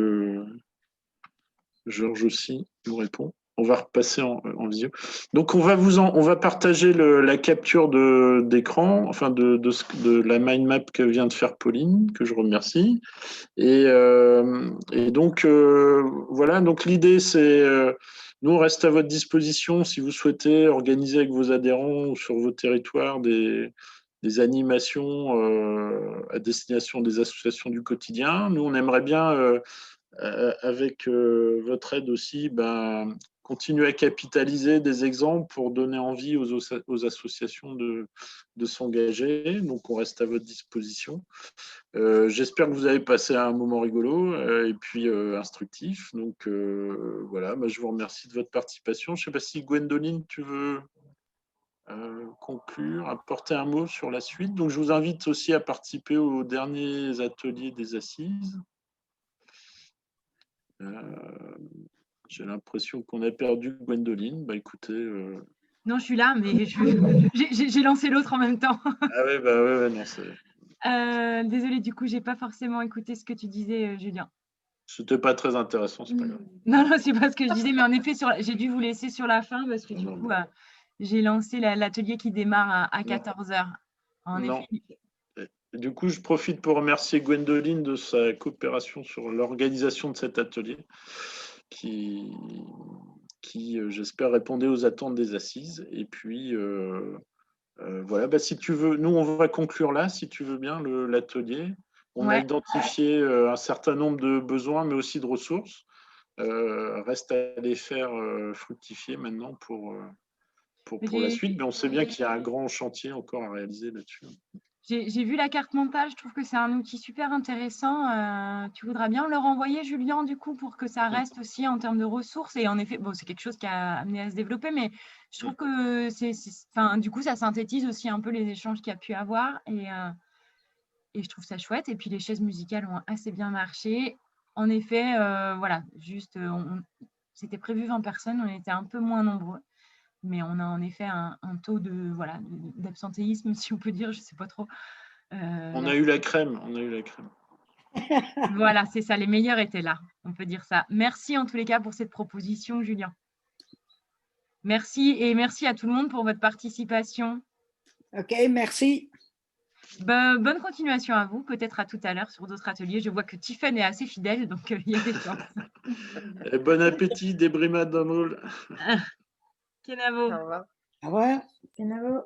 Georges aussi nous répond. On va repasser en visio. Donc, on va partager la capture d'écran, enfin de la mind map que vient de faire Pauline, que je remercie. Et donc, voilà, donc l'idée, c'est, nous, on reste à votre disposition si vous souhaitez organiser avec vos adhérents ou sur vos territoires des animations à destination des associations du quotidien. Nous, on aimerait bien, avec votre aide aussi, continuer à capitaliser des exemples pour donner envie aux associations de s'engager. Donc, on reste à votre disposition. J'espère que vous avez passé un moment rigolo et puis instructif. Donc, voilà, je vous remercie de votre participation. Je ne sais pas si Gwendoline, tu veux conclure, apporter un mot sur la suite. Donc, je vous invite aussi à participer aux derniers ateliers des assises. J'ai l'impression qu'on a perdu Gwendoline. Écoutez. Non, je suis là, mais j'ai lancé l'autre en même temps. Ah ouais, ouais, non, c'est. Désolée, du coup, j'ai pas forcément écouté ce que tu disais, Julien. C'était pas très intéressant, c'est pas grave. Non, c'est pas ce que je disais, mais en effet, j'ai dû vous laisser sur la fin parce que du coup, j'ai lancé l'atelier qui démarre à 14h. En effet. Du coup, je profite pour remercier Gwendoline de sa coopération sur l'organisation de cet atelier qui j'espère, répondait aux attentes des assises. Et puis, voilà, si tu veux, nous, on va conclure là, si tu veux bien, l'atelier. On a identifié un certain nombre de besoins, mais aussi de ressources. Reste à les faire fructifier maintenant pour la suite. Mais on sait bien qu'il y a un grand chantier encore à réaliser là-dessus. J'ai vu la carte mentale, je trouve que c'est un outil super intéressant. Tu voudras bien le renvoyer, Julien, du coup, pour que ça reste aussi en termes de ressources. Et en effet, bon, c'est quelque chose qui a amené à se développer, mais je trouve que du coup, ça synthétise aussi un peu les échanges qu'il y a pu avoir. Et je trouve ça chouette. Et puis, les chaises musicales ont assez bien marché. En effet, voilà, juste, c'était prévu 20 personnes, on était un peu moins nombreux. Mais on a en effet un taux d'absentéisme, si on peut dire, je ne sais pas trop. On a eu la crème, Voilà, c'est ça, les meilleurs étaient là, on peut dire ça. Merci en tous les cas pour cette proposition, Julien. Merci et merci à tout le monde pour votre participation. Ok, merci. Bonne continuation à vous, peut-être à tout à l'heure sur d'autres ateliers. Je vois que Tiffen est assez fidèle, donc il y a des chances. Et bon appétit, Débrima Domol. Kenavo. Au revoir. Kenavo.